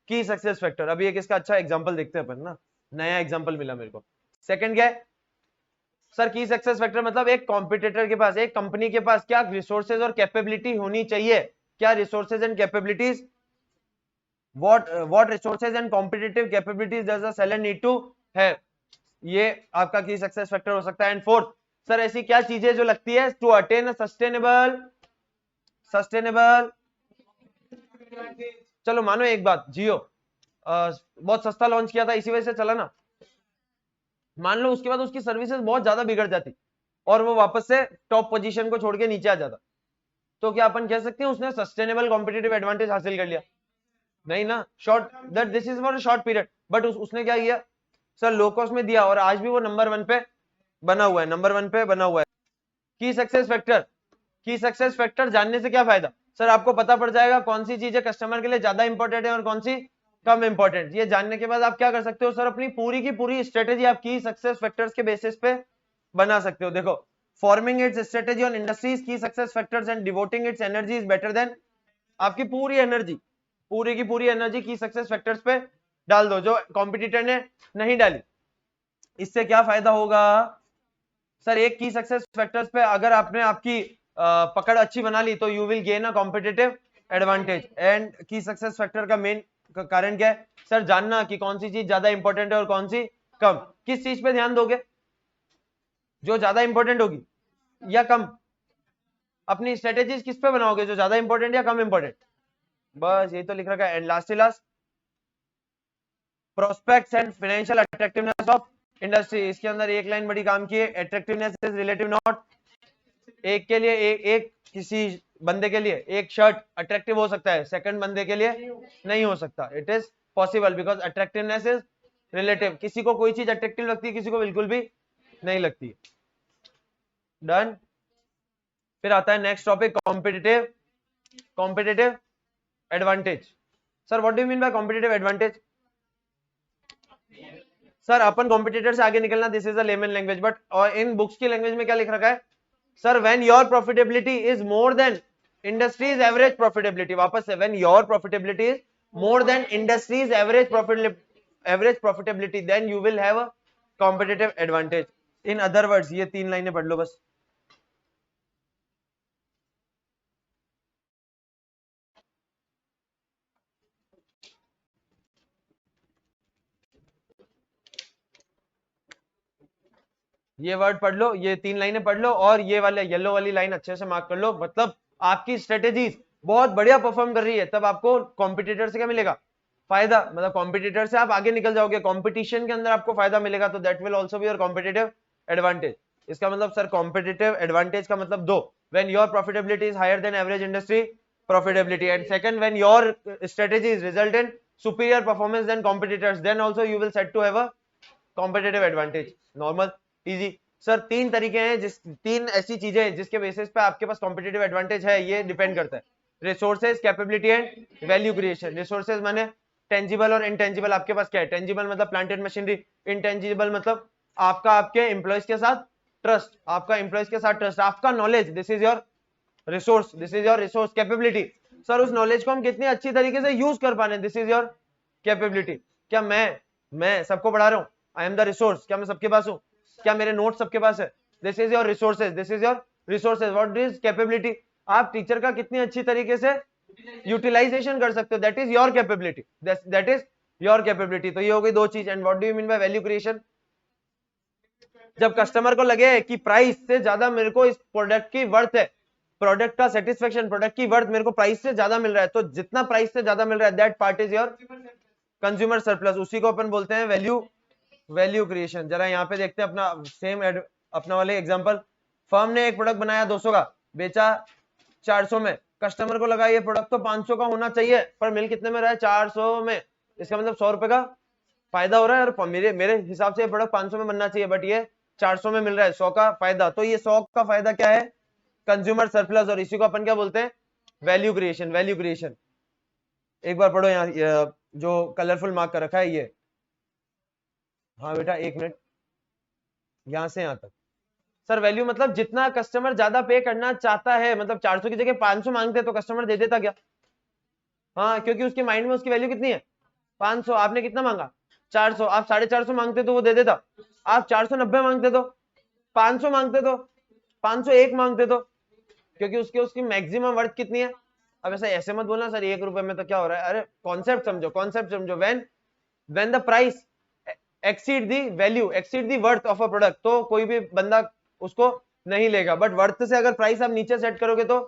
की सक्सेस फैक्टर। अभी एक इसका अच्छा एग्जांपल देखते हैं अपन ना, नया एग्जांपल मिला मेरे को। सेकंड क्या है सर, की सक्सेस फैक्टर मतलब एक कॉम्पिटिटर के पास, एक कंपनी के पास क्या रिसोर्सेज और कैपेबिलिटी होनी चाहिए, क्या resources and capabilities, what resources and competitive capabilities does the seller need to have, ये आपका की सक्सेस फैक्टर हो सकता है। एंड फोर्थ, सर ऐसी क्या चीजें जो लगती है टू अटेन सस्टेनेबल चलो मानो एक बात, जियो बहुत सस्ता लॉन्च किया था, इसी वजह से चला ना। मान लो उसके बाद उसकी सर्विसेज बहुत ज्यादा बिगड़ जाती और वो वापस से टॉप पोजीशन को छोड़ के नीचे आ जाता, तो क्या अपन कह सकते हैं उसने सस्टेनेबल कॉम्पिटिटिव एडवांटेज हासिल कर लिया? नहीं ना, short that this is for short period, but उसने क्या किया सर, लो कॉस्ट में दिया और आज भी वो नंबर 1 पे बना हुआ है, नंबर 1 पे बना हुआ है। की सक्सेस फैक्टर, की सक्सेस फैक्टर जानने से क्या फायदा सर, आपको पता पड़ जाएगा कौन सी चीजें कस्टमर के लिए ज्यादा इंपॉर्टेंट है और कौन सी कम इंपॉर्टेंट। ये जानने के बाद आप क्या कर सकते हो सर, अपनी पूरी की पूरी स्ट्रेटेजी आपकी सक्सेस फैक्टर्स के बेसिस पे बना सकते हो। देखो, forming its strategy on industries की success factors and devoting its energy is better than, आपकी पूरी एनर्जी, पूरी की पूरी एनर्जी की सक्सेस फैक्टर्स पे डाल दो जो कॉम्पिटिटर ने नहीं डाली। इससे क्या फायदा होगा सर, एक की सक्सेस फैक्टर्स पे अगर आपने आपकी पकड़ अच्छी बना ली तो you will gain a competitive advantage. And की सक्सेस फैक्टर का मेन कारण क्या है सर, जानना कि कौन सी चीज ज्यादा इंपॉर्टेंट है और कौन सी कम। किस चीज पे ध्यान दोगे, जो ज्यादा इंपॉर्टेंट होगी या कम? अपनी स्ट्रेटेजीज किस पे बनाओगे, जो ज्यादा इंपॉर्टेंट या कम इंपॉर्टेंट? बस यही तो लिख रखा है। And last prospects and financial attractiveness of industry. इसके अंदर एक लाइन बड़ी काम की है, अट्रैक्टिवनेस इज रिलेटिव नॉट, एक के लिए एक किसी बंदे के लिए एक शर्ट अट्रैक्टिव हो सकता है, सेकंड बंदे के लिए नहीं हो सकता। It is possible because attractiveness is relative. किसी को कोई चीज अट्रैक्टिव लगती है, किसी को बिल्कुल भी नहीं लगती। डन। फिर आता है next topic, competitive advantage. Sir what do you mean by competitive advantage? Sir अपन कॉम्पिटिटर से आगे निकलना, this is a layman language, but in books की लैंग्वेज में क्या लिख रखा है? Sir when your profitability is more than industry's average profitability, वापस से, when your profitability is more than industry's average profitability, then you will have a competitive advantage. In other words, ये 3 लाइनें पढ़ लो बस। ये वर्ड पढ़ लो, ये 3 लाइनें पढ़ लो, और ये वाले येलो वाली लाइन अच्छे से मार्क कर लो। मतलब आपकी स्ट्रेटेजीज बहुत बढ़िया परफॉर्म कर रही है, तब आपको कॉम्पिटिटर से क्या मिलेगा? फायदा। मतलब कॉम्पिटिटर से आप आगे निकल जाओगे, कॉम्पिटिशन के अंदर आपको फायदा मिलेगा, तो that will also be your competitive advantage. इसका मतलब सर कॉम्पिटिटिव एडवांटेज का मतलब दो, when your profitability is higher than average industry profitability, and second when your strategies result in superior performance than competitors, then also you will set to have a competitive advantage. Normal, easy. Sir 3 तरीके हैं, जिस 3 ऐसी चीजें हैं जिसके basis पे आपके पास competitive advantage है, ये डिपेंड करता है। Resources, capability and value creation. Resources माने टेंजिबल और इनटेंजिबल। आपके पास क्या है? टेंजिबल मतलब प्लांट एंड मशीनरी, इनटेंजिबल मतलब आपका आपके एम्प्लॉयज के साथ ट्रस्ट, आपका एम्प्लॉयज के साथ ट्रस्ट, आपका knowledge, this is your resource, this is your resource. Capability, sir उस नॉलेज को हम कितनी अच्छी तरीके से यूज कर पा रहे हैं, दिस इज योर कैपेबिलिटी। क्या मैं सबको पढ़ा रहा हूँ? I am the resource. क्या मैं सबके पास हूँ? क्या मेरे नोट सबके पास है? This is your resources, this is your resources. What is capability? आप टीचर का कितनी अच्छी तरीके से यूटिलाइजेशन कर सकते हो, that is your capability, that is your capability. तो ये हो गई 2 चीज। And what do you mean by value creation? जब कस्टमर को लगे कि प्राइस से ज्यादा मेरे को इस प्रोडक्ट की वर्थ है, प्रोडक्ट का सेटिस्फेक्शन, प्रोडक्ट की वर्थ मेरे को प्राइस से ज्यादा मिल रहा है, तो जितना प्राइस से ज्यादा मिल रहा है, that part is your consumer surplus. उसी को अपन बोलते हैं वैल्यू क्रिएशन। जरा यहाँ पे देखते हैं अपना सेम अपना वाले एग्जांपल। फर्म ने एक प्रोडक्ट बनाया 200 का, बेचा 400 में। कस्टमर को लगा ये प्रोडक्ट तो 500 का होना चाहिए, पर मिल कितने में रहा है? 400 में। इसका मतलब 100 रुपए का फायदा हो रहा है, और मेरे हिसाब से ये प्रोडक्ट 500 में बनना चाहिए, बट ये 400 में मिल रहा है, 100 का फायदा। तो ये 100 का फायदा क्या है? Consumer surplus. और इसी को अपन क्या बोलते हैं? Value creation. वैल्यू क्रिएशन एक बार पढ़ो यहाँ, जो कलरफुल मार्क कर रखा है ये। हाँ बेटा 1 मिनट, यहां से यहां तक। सर वैल्यू मतलब जितना कस्टमर ज्यादा पे करना चाहता है, मतलब 400 की जगह 500 मांगते तो कस्टमर दे देता क्या? हाँ, क्योंकि उसके माइंड में उसकी वैल्यू कितनी है? 500। आपने कितना मांगा? 400। आप 450 मांगते तो वो दे देता। आप 490 मांगते तो, 500 मांगते तो, 501 मांगते तो, क्योंकि उसकी मैक्सिमम वर्थ कितनी है? अब ऐसे मत बोलना सर 1 रुपए में तो क्या हो रहा है। अरे कॉन्सेप्ट समझो, कॉन्सेप्ट समझो। When the price exceed the value, exceed the worth of a product, तो कोई भी बंदा उसको नहीं लेगा, बट वर्थ से अगर प्राइस आप नीचे सेट करोगे तो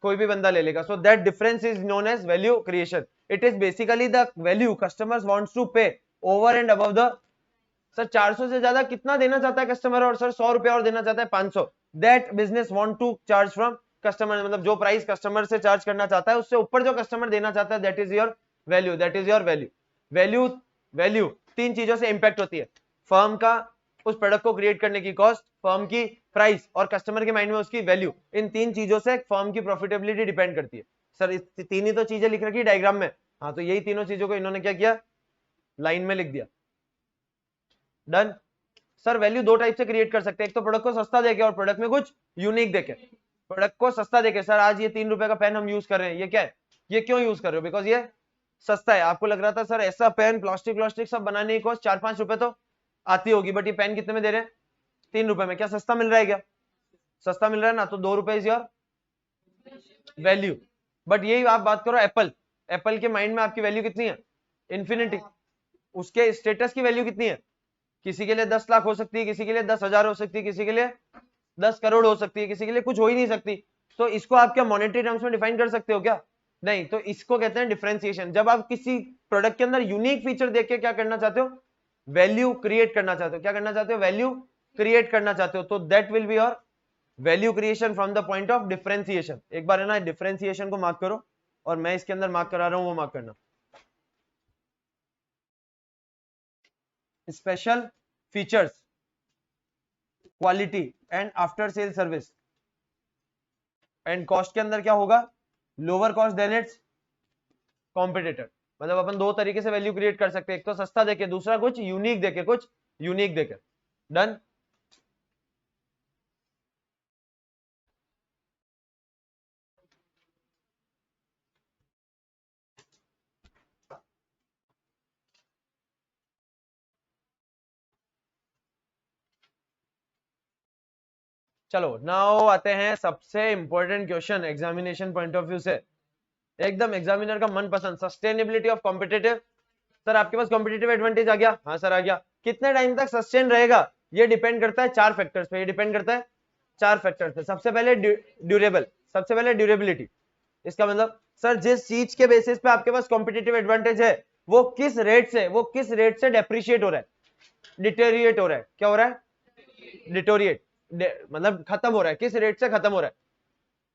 कोई भी बंदा ले लेगा। So that difference is known as value creation. It is basically the value customers wants to pay over and above the. Sir 400 से ज्यादा कितना देना चाहता है कस्टमर? और सर 100 रुपया और देना चाहता है 500। That business want to charge from customer, मतलब जो प्राइस कस्टमर से चार्ज करना चाहता है उससे ऊपर जो कस्टमर देना चाहता है, that is your value, that is your value. Value 3 चीजों से इंपैक्ट होती है। फर्म का उस प्रोडक्ट को क्रिएट करने की कॉस्ट, फर्म की प्राइस, और कस्टमर के माइंड में उसकी वैल्यू। इन 3 चीजों से फर्म की प्रॉफिटेबिलिटी डिपेंड करती है। सर इस 3 ही तो चीजें लिख रखी डायग्राम में। हाँ, तो यही तीनों चीजों को इन्होंने क्या किया? लाइन में लिख दिया। डन। सर वैल्यू 2 टाइप से क्रिएट कर सकते हैं, एक तो प्रोडक्ट को सस्ता देके और प्रोडक्ट में कुछ यूनिक देके। प्रोडक्ट को सस्ता देके, सर आज ये 3 रुपए का पेन हम यूज कर रहे हैं, ये क्या है? ये क्यों यूज कर रहे हो? बिकॉज ये सस्ता है। आपको लग रहा था सर ऐसा पेन प्लास्टिक सब बनाने की कॉस्ट 4-5 रुपए तो आती होगी, बट ये पेन कितने में दे रहे हैं? 3 रुपए में। क्या सस्ता मिल रहा है? क्या सस्ता मिल रहा है ना? तो 2 रुपए इज योर वैल्यू। बट यही आप बात करो एप्पल के माइंड में आपकी वैल्यू कितनी है? इन्फिनिटी। उसके स्टेटस की वैल्यू कितनी है? किसी के लिए 10 लाख हो सकती है, किसी के लिए 10,000 हो सकती है, किसी के लिए 10 करोड़ हो सकती है, किसी के लिए कुछ हो ही नहीं सकती। तो इसको आप क्या मॉनेटरी टर्म्स में डिफाइन कर सकते हो क्या? नहीं, तो इसको कहते हैं डिफरेंशिएशन। जब आप किसी प्रोडक्ट के अंदर यूनिक फीचर देख के क्या करना चाहते हो, वैल्यू क्रिएट करना चाहते हो, क्या करना चाहते हो, वैल्यू क्रिएट करना चाहते हो, तो that will be your value creation from the point of differentiation. एक बार है ना डिफरेंशिएशन को मार्क करो, और मैं इसके अंदर मार्क करा रहा हूं, वो मार्क करना। Special features, quality and after sale service and cost के अंदर क्या होगा, lower cost than its competitor. मतलब अपन दो तरीके से वैल्यू क्रिएट कर सकते हैं, एक तो सस्ता देके, दूसरा कुछ यूनिक देके, कुछ यूनिक देके। डन। चलो नाउ आते हैं सबसे important question examination point of view से, एकदम एग्जामिनर का मनपसंद, सस्टेनेबिलिटी ऑफ कॉम्पिटिटिव। सर आपके पास कॉम्पिटिटिव एडवांटेज आ गया, हाँ सर आ गया, कितने टाइम तक सस्टेन रहेगा, ये डिपेंड करता है चार फैक्टर्स पे, ये डिपेंड करता है चार फैक्टर्स पे। सबसे पहले ड्यूरेबल, सबसे पहले ड्यूरेबिलिटी। इसका मतलब सर जिस चीज के बेसिस पे आपके पास कॉम्पिटिटिव एडवांटेज है, वो किस रेट से, वो किस रेट से डेप्रिशिएट हो रहा है, डिटेरिएट हो रहा है, क्या हो रहा है, डिटोरिएट, मतलब खत्म हो रहा है, किस रेट से खत्म हो रहा है,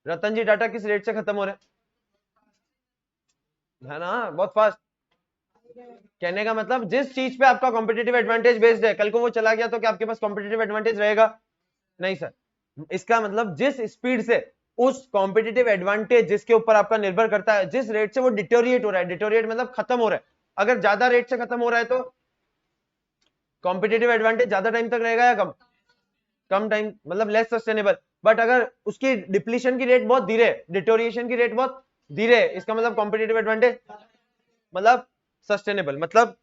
रतन जी डाटा किस रेट से खत्म हो रहा है ना, बहुत फास्ट। कहने का मतलब जिस चीज पे आपका कॉम्पिटिटिव एडवांटेज बेस्ड है, कल को वो चला गया तो क्या आपके पास कॉम्पिटिटिव एडवांटेज रहेगा, नहीं सर। इसका मतलब जिस स्पीड से उस कॉम्पिटिटिव एडवांटेज जिसके ऊपर आपका निर्भर करता है, जिस रेट से वो डिटोरिएट हो रहा है, डिटोरिएट मतलब खत्म हो रहा है, अगर ज्यादा रेट से खत्म हो रहा है तो कॉम्पिटिटिव एडवांटेज ज्यादा टाइम तक रहेगा या कम, कम टाइम, मतलब लेस सस्टेनेबल। बट अगर उसकी डिप्लीशन की रेट बहुत धीरे, डिटोरिएशन की रेट बहुत धीरे, इसका मतलब कॉम्पिटिटिव एडवांटेज मतलब सस्टेनेबल। मतलब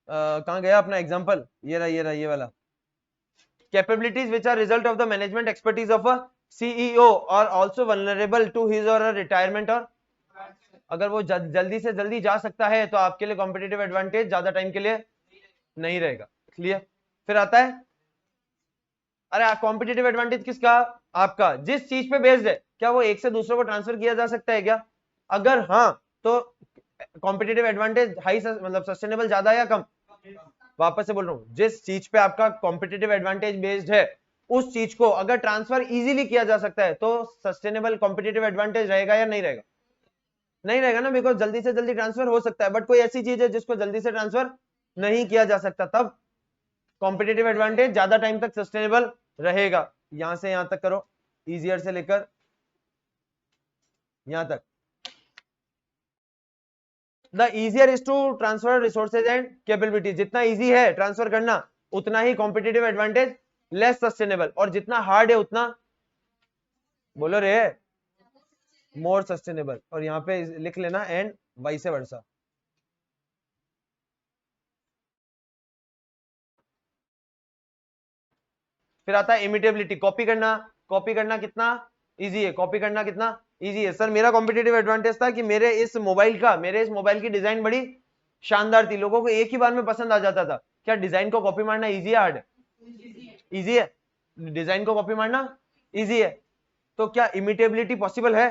कहां गया अपना एग्जांपल, ये रहा, ये रहा, ये वाला, capabilities which are result of the management expertise of a CEO और आल्सो वल्नरेबल टू हिज और रिटायरमेंट। और अगर वो जल्दी से जल्दी जा सकता है तो आपके लिए कॉम्पिटिटिव एडवांटेज ज्यादा टाइम के लिए नहीं रहेगा। क्लियर। फिर आता है, अरे कॉम्पिटिटिव एडवांटेज किसका, आपका जिस चीज पे बेस्ड है, क्या वो एक से दूसरे को ट्रांसफर किया जा सकता है क्या, अगर हाँ तो कॉम्पिटिटिव एडवांटेज हाई, मतलब सस्टेनेबल ज्यादा या कम। वापस से बोल रहा हूं, जिस चीज पे आपका कॉम्पिटिटिव एडवांटेज बेस्ड है, उस चीज को अगर ट्रांसफर इजीली किया जा सकता है तो सस्टेनेबल कॉम्पिटिटिव एडवांटेज रहेगा या नहीं रहेगा, नहीं रहेगा ना, बिकॉज जल्दी से जल्दी ट्रांसफर हो सकता है, बट कोई ऐसी चीज है जिसको जल्दी से ट्रांसफर नहीं किया जा सकता, तब कॉम्पिटिटिव एडवांटेज ज्यादा टाइम तक सस्टेनेबल रहेगा। यहां से यहां तक करो, इजियर से लेकर यहां तक, the easier is to transfer resources and capability, जितना इजी है ट्रांसफर करना उतना ही कॉम्पिटिटिव एडवांटेज लेस सस्टेनेबल, और जितना हार्ड है उतना, बोलो रे, मोर सस्टेनेबल। और यहाँ पे लिख लेना एंड वाइस वर्सा। फिर आता है इमिटेबिलिटी, कॉपी करना, कॉपी करना कितना इजी है, कॉपी करना कितना इजी है। सर मेरा कॉम्पिटिटिव एडवांटेज था कि मेरे इस मोबाइल की डिजाइन बड़ी शानदार थी, लोगों को एक ही बार में पसंद आ जाता था। क्या डिजाइन को कॉपी मारना इजी है, हार्ड है, इजी है, डिजाइन को कॉपी मारना इजी है, तो क्या इमिटेबिलिटी पॉसिबल है,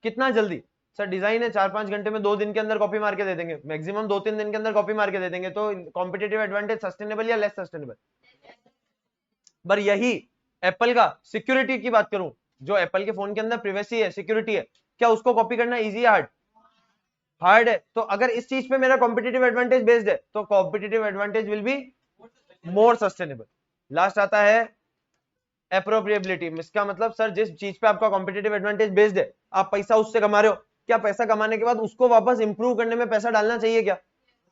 कितना जल्दी, सर डिजाइन है 4-5 घंटे में, 2 दिन के अंदर कॉपी मार के दे देंगे, मैक्सिमम 2-3 दिन के अंदर कॉपी मार के दे देंगे, तो कॉम्पिटिटिव एडवांटेज सस्टेनेबल या लेस सस्टेनेबल। पर यही एप्पल का सिक्योरिटी की बात करूं, जो एप्पल के फोन के अंदर प्रिवेसी है, सिक्योरिटी है, क्या उसको कॉपी करना इजी है, हार्ड, हार्ड है। तो अगर इस चीज पे मेरा कॉम्पिटिटिव एडवांटेज बेस्ड है तो competitive advantage will be more sustainable. Last आता है एप्रोप्रिएबिलिटी। इसका मतलब सर जिस चीज पे आपका कॉम्पिटिटिव एडवांटेज बेस्ड है, आप पैसा उससे कमा रहे हो, क्या पैसा कमाने के बाद उसको वापस इंप्रूव करने में पैसा डालना चाहिए क्या,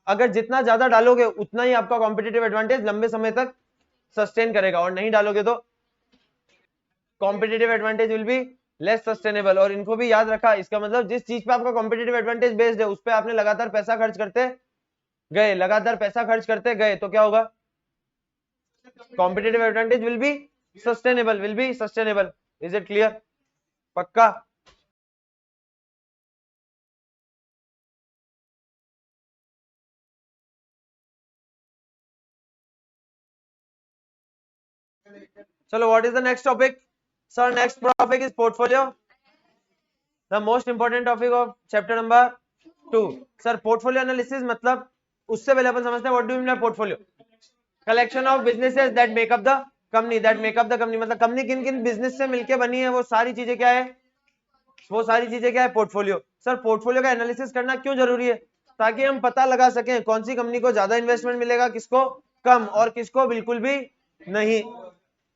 अगर जितना ज्यादा डालोगे उतना ही आपका कॉम्पिटिटिव एडवांटेज लंबे समय तक सस्टेन करेगा, और नहीं डालोगे तो competitive advantage will be less sustainable. और इनको भी याद रखा, इसका मतलब जिस चीज पे आपका कॉम्पिटिटिव एडवांटेज बेस्ड है उस पे आपने लगातार पैसा खर्च करते गए, लगातार पैसा खर्च करते गए, तो क्या होगा, competitive advantage will be sustainable, will be sustainable. Is it clear, पक्का। चलो what is the next topic, sir next topic is portfolio the most important topic of chapter number 2। Sir portfolio analysis मतलब, उससे पहले अपन समझते हैं what do you mean bye portfolio. Collection of businesses that make up the company, that make up the company मतलब company किन किन business से मिलकर बनी है, वो सारी चीजें क्या है, वो सारी चीजें क्या है, पोर्टफोलियो। सर पोर्टफोलियो का एनालिसिस करना क्यों जरूरी है, ताकि हम पता लगा सकें कौन सी कंपनी को ज्यादा इन्वेस्टमेंट मिलेगा, किसको कम, और किसको बिल्कुल भी नहीं,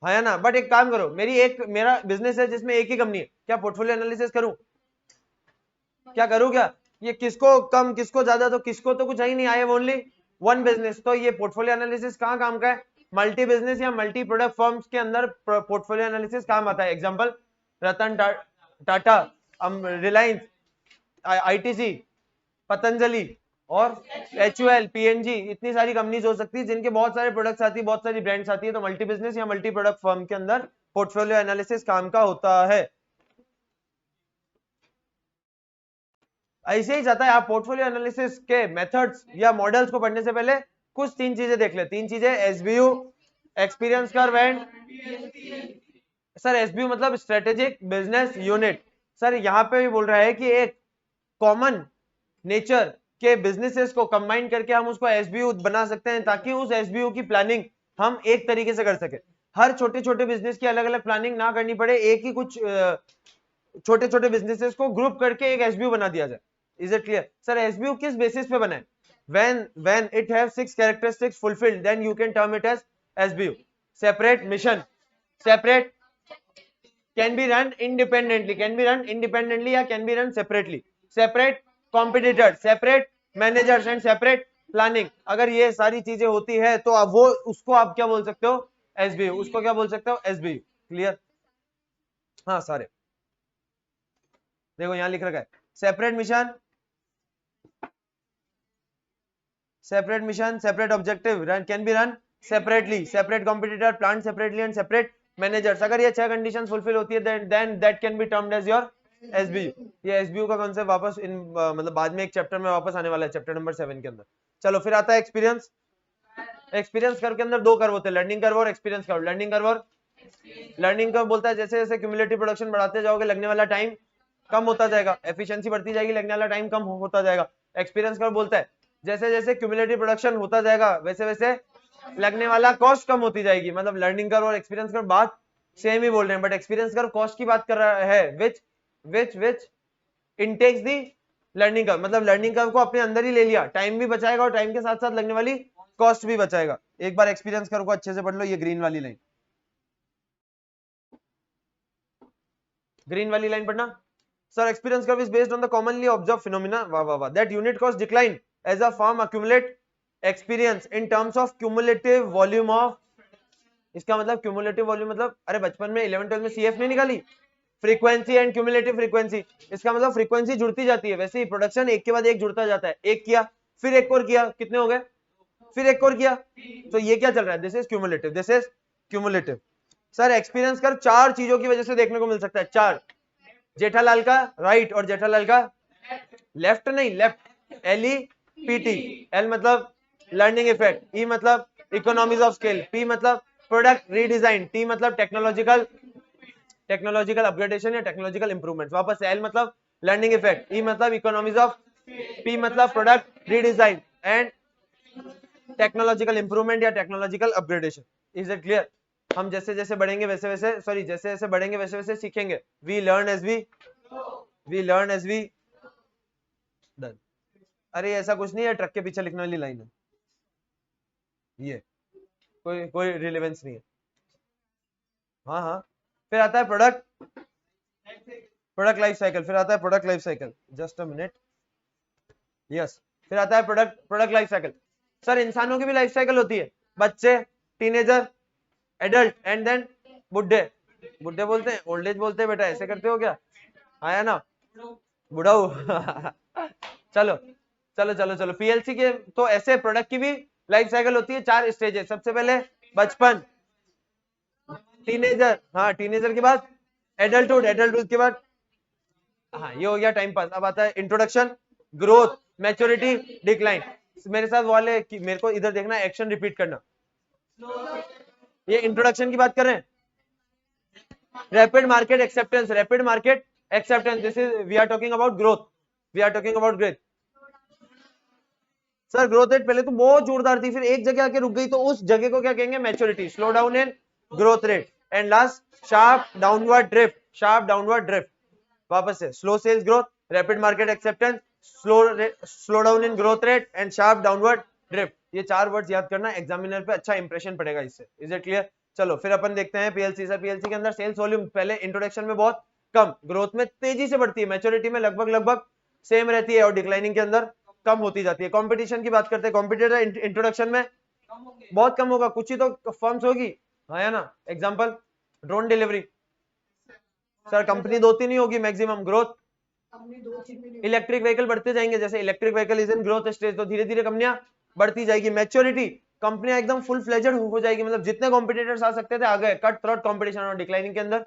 है ना। बट एक काम करो, मेरा बिजनेस है जिसमें एक ही कंपनी है, क्या पोर्टफोलियो एनालिसिस करूं, क्या करूं क्या, ये किसको कम किसको ज्यादा, तो किसको तो कुछ है ही नहीं, I have only one business. तो ये पोर्टफोलियो एनालिसिस कहां काम का है, मल्टी बिजनेस या मल्टी प्रोडक्ट फर्म्स के अंदर पोर्टफोलियो एनालिसिस काम आता है। एग्जांपल रतन टाटा, रिलायंस, आईटीसी, पतंजलि और HUL, PNG, इतनी सारी कंपनीज हो सकती है जिनके बहुत सारे प्रोडक्ट्स आती है, बहुत सारी ब्रांड्स आती है। तो मल्टी बिजनेस या मल्टी प्रोडक्ट फर्म के अंदर पोर्टफोलियो एनालिसिस काम का होता है। ऐसे ही जाता है। आप पोर्टफोलियो एनालिसिस के मेथड्स या मॉडल्स को पढ़ने से पहले कुछ तीन चीजें देख ले, तीन चीजें, SBU, experience curve and, sir SBU मतलब स्ट्रेटेजिक बिजनेस यूनिट। सर यहाँ पे भी बोल रहा है कि एक कॉमन नेचर के बिजनेसेस को कंबाइन करके हम उसको SBU बना सकते हैं, ताकि उस SBU की प्लानिंग हम एक तरीके से कर सके। हर छोटे छोटे बिजनेस की अलग अलग प्लानिंग ना करनी पड़े, एक ही कुछ छोटे छोटे बिजनेसेस को ग्रुप करके एक SBU बना दिया जाए। Is it clear. Sir SBU किस बेसिस पे बना है, when it have 6 characteristics fulfilled, then you can term it as SBU। separate mission, separate, can be run independently, can be run independently या can be run separately, separate competitors, separate managers and separate planning। अगर ये सारी चीजें होती है तो अब वो उसको आप क्या बोल सकते हो, SBU, उसको क्या बोल सकते हो, SBU। क्लियर। हाँ सारे देखो यहाँ लिख रखा है, separate mission, separate mission, separate objective, can be run separately, separate competitor, planned separately and separate managers। अगर ये 6 कंडीशन फुलफिल होती है then that can be termed as your SBU। ये SBU का कॉन्सेप्ट वापस मतलब बाद में एक चैप्टर में वापस आने वाला है, चैप्टर नंबर 7 के अंदर। चलो फिर आता है एक्सपीरियंस। एक्सपीरियंस कर्व के अंदर दो कर्व होते हैं, लर्निंग कर्व और एक्सपीरियंस कर्व। लर्निंग कर्व और लर्निंग कर्व बोलता है जैसे जैसे क्यूमुलेटिव प्रोडक्शन बढ़ाते जाओगे लगने वाला टाइम कम होता जाएगा, एफिशिएंसी बढ़ती जाएगी, लगने वाला टाइम कम होता जाएगा। एक्सपीरियंस कर्व बोलता है जैसे जैसे क्यूमुलेटिव प्रोडक्शन होता जाएगा वैसे वैसे लगने वाला कॉस्ट कम होती जाएगी। मतलब लर्निंग कर्व और एक्सपीरियंस कर्व बात सेम ही बोल रहे हैं, बट एक्सपीरियंस कर्व कॉस्ट की बात कर रहा है, विच इनटेक्स दी लर्निंग कर्व। मतलब लर्निंग कर्व को अपने अंदर ही ले लिया, टाइम भी बचाएगा और टाइम के साथ साथ लगने वाली कॉस्ट भी बचाएगा। एक बार एक्सपीरियंस कर्व को अच्छे से पढ़ लो, ये ग्रीन वाली लाइन, ग्रीन वाली लाइन पढ़ना। Sir experience curve is based on the commonly observe phenomena, वाह वाह वाह, that unit cost decline as a firm accumulate experience in terms of cumulative volume of, इसका मतलब cumulative volume मतलब अरे बचपन में 11 12 में CF नहीं निकाली, फ्रीक्वेंसी एंड क्यूमुलेटिव फ्रीक्वेंसी। इसका मतलब फ्रीक्वेंसी जुड़ती जाती है, वैसे ही प्रोडक्शन एक के बाद एक जुड़ता जाता है। एक किया फिर एक और किया, कितने हो गए, फिर एक और किया, तो ये क्या चल रहा है, this is cumulative, this is cumulative. Sir experience कर चार चीजों की वजह से देखने को मिल सकता है, चार, जेठालाल का राइट और जेठालाल का लेफ्ट, नहीं लेफ्ट, LEPT, L मतलब लर्निंग इफेक्ट, E मतलब इकोनॉमीज ऑफ स्केल, P मतलब प्रोडक्ट रीडिजाइन, T मतलब टेक्नोलॉजिकल अपग्रेडेशन या टेक्नोलॉजिकल इंप्रूवमेंट। वापस से L मतलब लर्निंग इफेक्ट, E मतलब इकोनॉमीज ऑफ, P मतलब product redesign and technological improvement या technological upgradation. Is it clear. हम जैसे जैसे बढ़ेंगे वैसे वैसे, सॉरी जैसे जैसे बढ़ेंगे वैसे वैसे सीखेंगे। We learn as we done. अरे ऐसा कुछ नहीं है, ट्रक के पीछे लिखने वाली लाइन है ये, कोई रिलेवेंस नहीं है। हाँ हाँ, फिर आता है प्रोडक्ट लाइफ साइकिल, फिर आता है product life cycle, just a minute, yes, फिर आता है प्रोडक्ट लाइफ साइकिल। सर इंसानों की भी लाइफ साइकिल होती है, बच्चे, टीनेजर, एडल्ट एंड देन बुढ़े। बुढ़े बोलते हैं, ओल्ड एज बोलते हैं, बेटा ऐसे करते हो क्या, आया ना बुढ़ाऊ चलो चलो चलो चलो, PLC के तो ऐसे प्रोडक्ट की भी लाइफ साइकिल होती है, 4 स्टेजेस। सबसे पहले बचपन, टीनेजर, हाँ टीनेजर के बाद एडल्टहुड के बाद, हाँ ये हो गया टाइम पास। अब आता है इंट्रोडक्शन, ग्रोथ, मैच्योरिटी, डिक्लाइन। मेरे साथ वाले मेरे को इधर देखना, एक्शन रिपीट करना। ये इंट्रोडक्शन की बात कर रहे हैं, rapid market acceptance, rapid market acceptance, this is we are talking about growth, we are talking about growth. Sir growth rate पहले तो बहुत जोरदार थी, फिर एक जगह आके रुक गई, तो उस जगह को क्या कहेंगे? Maturity. Slow down in growth rate and last sharp downward drift, sharp downward drift. वापस से slow sales growth, rapid market acceptance, slow down in growth rate and sharp downward drift. ये 4 वर्ड्स याद करना, एग्जामिनर पे अच्छा impression पड़ेगा इससे। Is it clear? चलो फिर अपन देखते हैं पीएलसी। सर पीएलसी के अंदर सेल्स वॉल्यूम पहले इंट्रोडक्शन में बहुत कम, ग्रोथ में तेजी से बढ़ती है, मैच्योरिटी में लगभग सेम रहती है और डिक्लाइनिंग के अंदर कम होती जाती है। कंपटीशन की बात करते हैं, कॉम्पिटिटर इंट्रोडक्शन में बहुत कम होगा, कुछ ही तो फर्म्स होगी, है ना? Example drone delivery, sir company 2-3 ही होगी मैक्सिमम। ग्रोथ इलेक्ट्रिक व्हीकल बढ़ते जाएंगे, जैसे electric vehicle is in growth stage, तो धीरे धीरे कंपनियां बढ़ती जाएगी। मैच्योरिटी, कंपनियां एकदम फुल फ्लेजेड हो जाएगी, मतलब जितने कॉम्पिटिटर्स आ सकते थे आ गए, कट थ्रोट कंपटीशन। और डिक्लाइनिंग के अंदर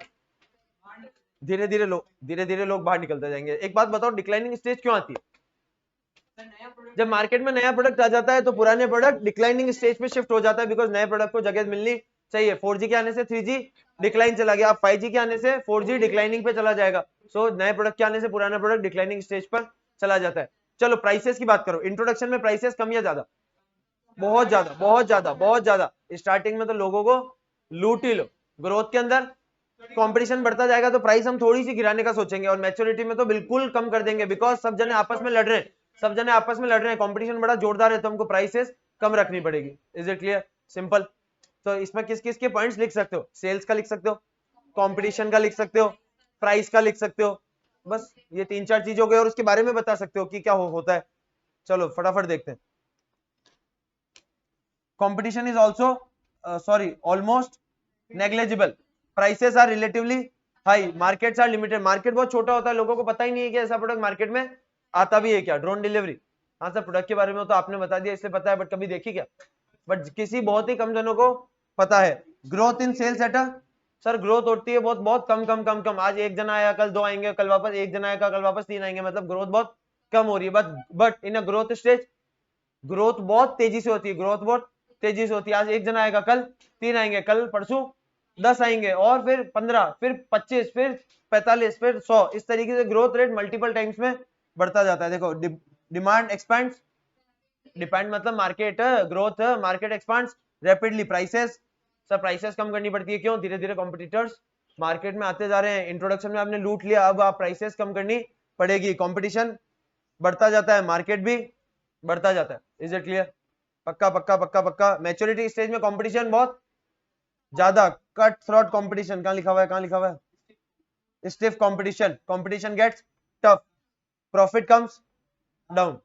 धीरे धीरे लोग बाहर निकलते जाएंगे। एक बात बताओ, डिक्लाइनिंग स्टेज क्यों आती है? जब मार्केट में नया प्रोडक्ट आ जाता है तो पुराने प्रोडक्ट डिक्लाइनिंग स्टेज पे शिफ्ट हो जाता है, बिकॉज नए प्रोडक्ट को जगह मिलनी चाहिए। 4G के आने से 3G डिक्लाइन चला गया, अब 5G के आने से 4G डिक्लाइनिंग पे चला जाएगा। सो नए प्रोडक्ट के आने से पुराना प्रोडक्ट डिक्लाइनिंग स्टेज पर चला जाता है। चलो प्राइसेस की बात करो, इंट्रोडक्शन में प्राइसेस कम या ज्यादा? बहुत ज्यादा, बहुत ज्यादा, बहुत ज्यादा। स्टार्टिंग में तो लोगों को लूट ही लो। ग्रोथ के अंदर कंपटीशन बढ़ता जाएगा तो प्राइस हम थोड़ी सी गिराने का सोचेंगे, और मैच्योरिटी में तो बिल्कुल कम कर देंगे, बिकॉज सब जने आपस में लड़ रहे हैं, सब जने आपस में लड़ रहे हैं, कंपटीशन बड़ा जोरदार है, तो हमको प्राइसेस कम रखनी पड़ेगी। Is it clear? सिंपल। तो इसमें किस किस के पॉइंट्स लिख सकते हो? सेल्स का लिख सकते हो, कंपटीशन का लिख सकते हो, प्राइस का लिख सकते हो, बस ये 3-4 चीज हो गई, और उसके बारे में बता सकते हो कि क्या होता है। चलो फटाफट देखते हैं। competition is also almost negligible, prices are relatively high, markets are limited। Market बहुत छोटा होता है, लोगों को पता ही नहीं है कि ऐसा प्रोडक्ट मार्केट में आता भी है क्या। ड्रोन डिलीवरी, हाँ सर प्रोडक्ट के बारे में तो आपने बता दिया इसलिए पता है, बट कभी देखी क्या? बट किसी बहुत ही कम जनों को पता है। Growth in sales at, sir growth होती है बहुत बहुत कम कम कम कम। आज एक जना आया, कल 2 आएंगे, कल वापस एक जना आएगा, कल वापस 3 आएंगे, मतलब ग्रोथ बहुत कम हो रही है। But in a growth stage growth बहुत तेजी से होती है, ग्रोथ बहुत तेजी से होती है। आज एक जना आएगा, कल 3 आएंगे, कल परसों 10 आएंगे, और फिर 15, फिर 25, फिर 45, फिर 100। इस तरीके से ग्रोथ रेट मल्टीपल टाइम्स में बढ़ता जाता है। देखो डिमांड एक्सपेंड्स, डिपेंड मतलब market growth, market expands rapidly, prices, sir prices कम करनी पड़ती है, क्यों? धीरे धीरे कॉम्पिटिटर्स मार्केट में आते जा रहे हैं, इंट्रोडक्शन में आपने लूट लिया, अब आप प्राइसेस कम करनी पड़ेगी, कंपटीशन बढ़ता जाता है, मार्केट भी बढ़ता जाता है। Is it clear? पक्का पक्का पक्का पक्का। मैच्योरिटी स्टेज में कंपटीशन बहुत ज्यादा, कट थ्रोट कंपटीशन, कहां लिखा हुआ है, कहां लिखा हुआ है? Stiff competition, competition gets tough, profit comes down.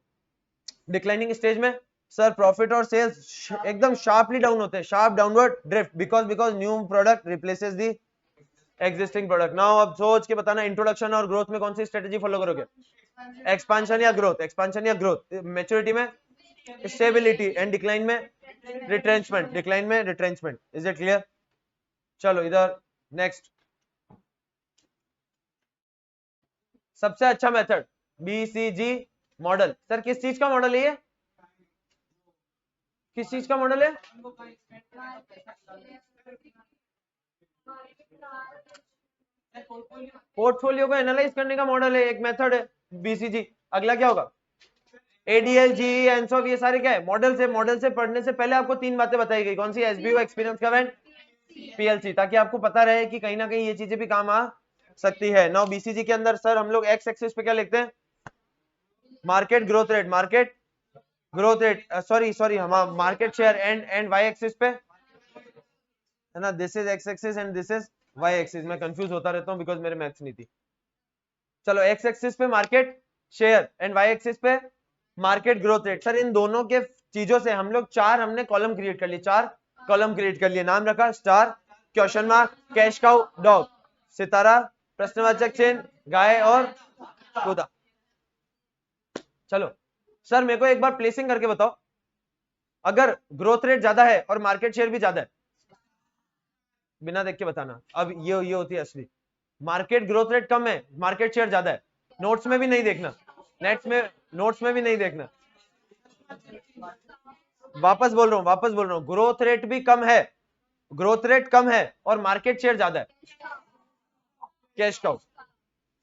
Declining stage में सर प्रॉफिट और सेल्स एकदम शार्पली डाउन होते हैं, sharp downward drift, because new product replaces the existing product. Now अब सोच के बताना, इंट्रोडक्शन और ग्रोथ में कौन सी स्ट्रेटेजी फॉलो करोगे? एक्सपांशन या ग्रोथ? एक्सपांशन या ग्रोथ? मैच्योरिटी में स्टेबिलिटी, एंड डिक्लाइन में रिट्रेंचमेंट, डिक्लाइन में रिट्रेंचमेंट। Is it clear? चलो इधर नेक्स्ट, सबसे अच्छा मेथड BCG मॉडल। सर किस चीज का मॉडल है ये? किस चीज का मॉडल है? पोर्टफोलियो को एनालाइज करने का मॉडल है, एक मेथड है BCG। अगला क्या होगा? ADL, GE, एनसॉफ, ये सारे क्या है? मॉडल से। मॉडल से पढ़ने से पहले आपको 3 बातें बताई गई, कौन सी? SBO, experience curve and PLC, ताकि आपको पता रहे कि कहीं ना कहीं ये चीजें भी काम आ सकती है। नाउ BCG के अंदर सर हम लोग एक्स एक्सिस पे क्या लिखते हैं? Market growth rate, market growth rate, sorry हम market share, and Y axis पे है ना, this is X axis and this is Y axis. मैं कंफ्यूज होता रहता हूँ बिकॉज मेरे मैथ्स नहीं थी। चलो एक्स एक्सिस पे market share and Y axis पे मार्केट ग्रोथ रेट। सर इन दोनों के चीजों से हम लोग हमने कॉलम क्रिएट कर लिए, 4 कॉलम क्रिएट कर लिए। नाम रखा star, question mark, cash cow, dog, सितारा, प्रश्नवाचक चिन्ह, गाय और कुत्ता। चलो सर मेरे को एक बार प्लेसिंग करके बताओ, अगर ग्रोथ रेट ज्यादा है और मार्केट शेयर भी ज्यादा है, बिना देख के बताना। अब ये होती है असली। मार्केट ग्रोथ रेट कम है, मार्केट शेयर ज्यादा है, नोट्स में भी नहीं देखना, नोट्स में भी नहीं देखना। वापस बोल रहा हूं, ग्रोथ रेट भी कम है, ग्रोथ रेट कम है और मार्केट शेयर ज्यादा है, cash cow.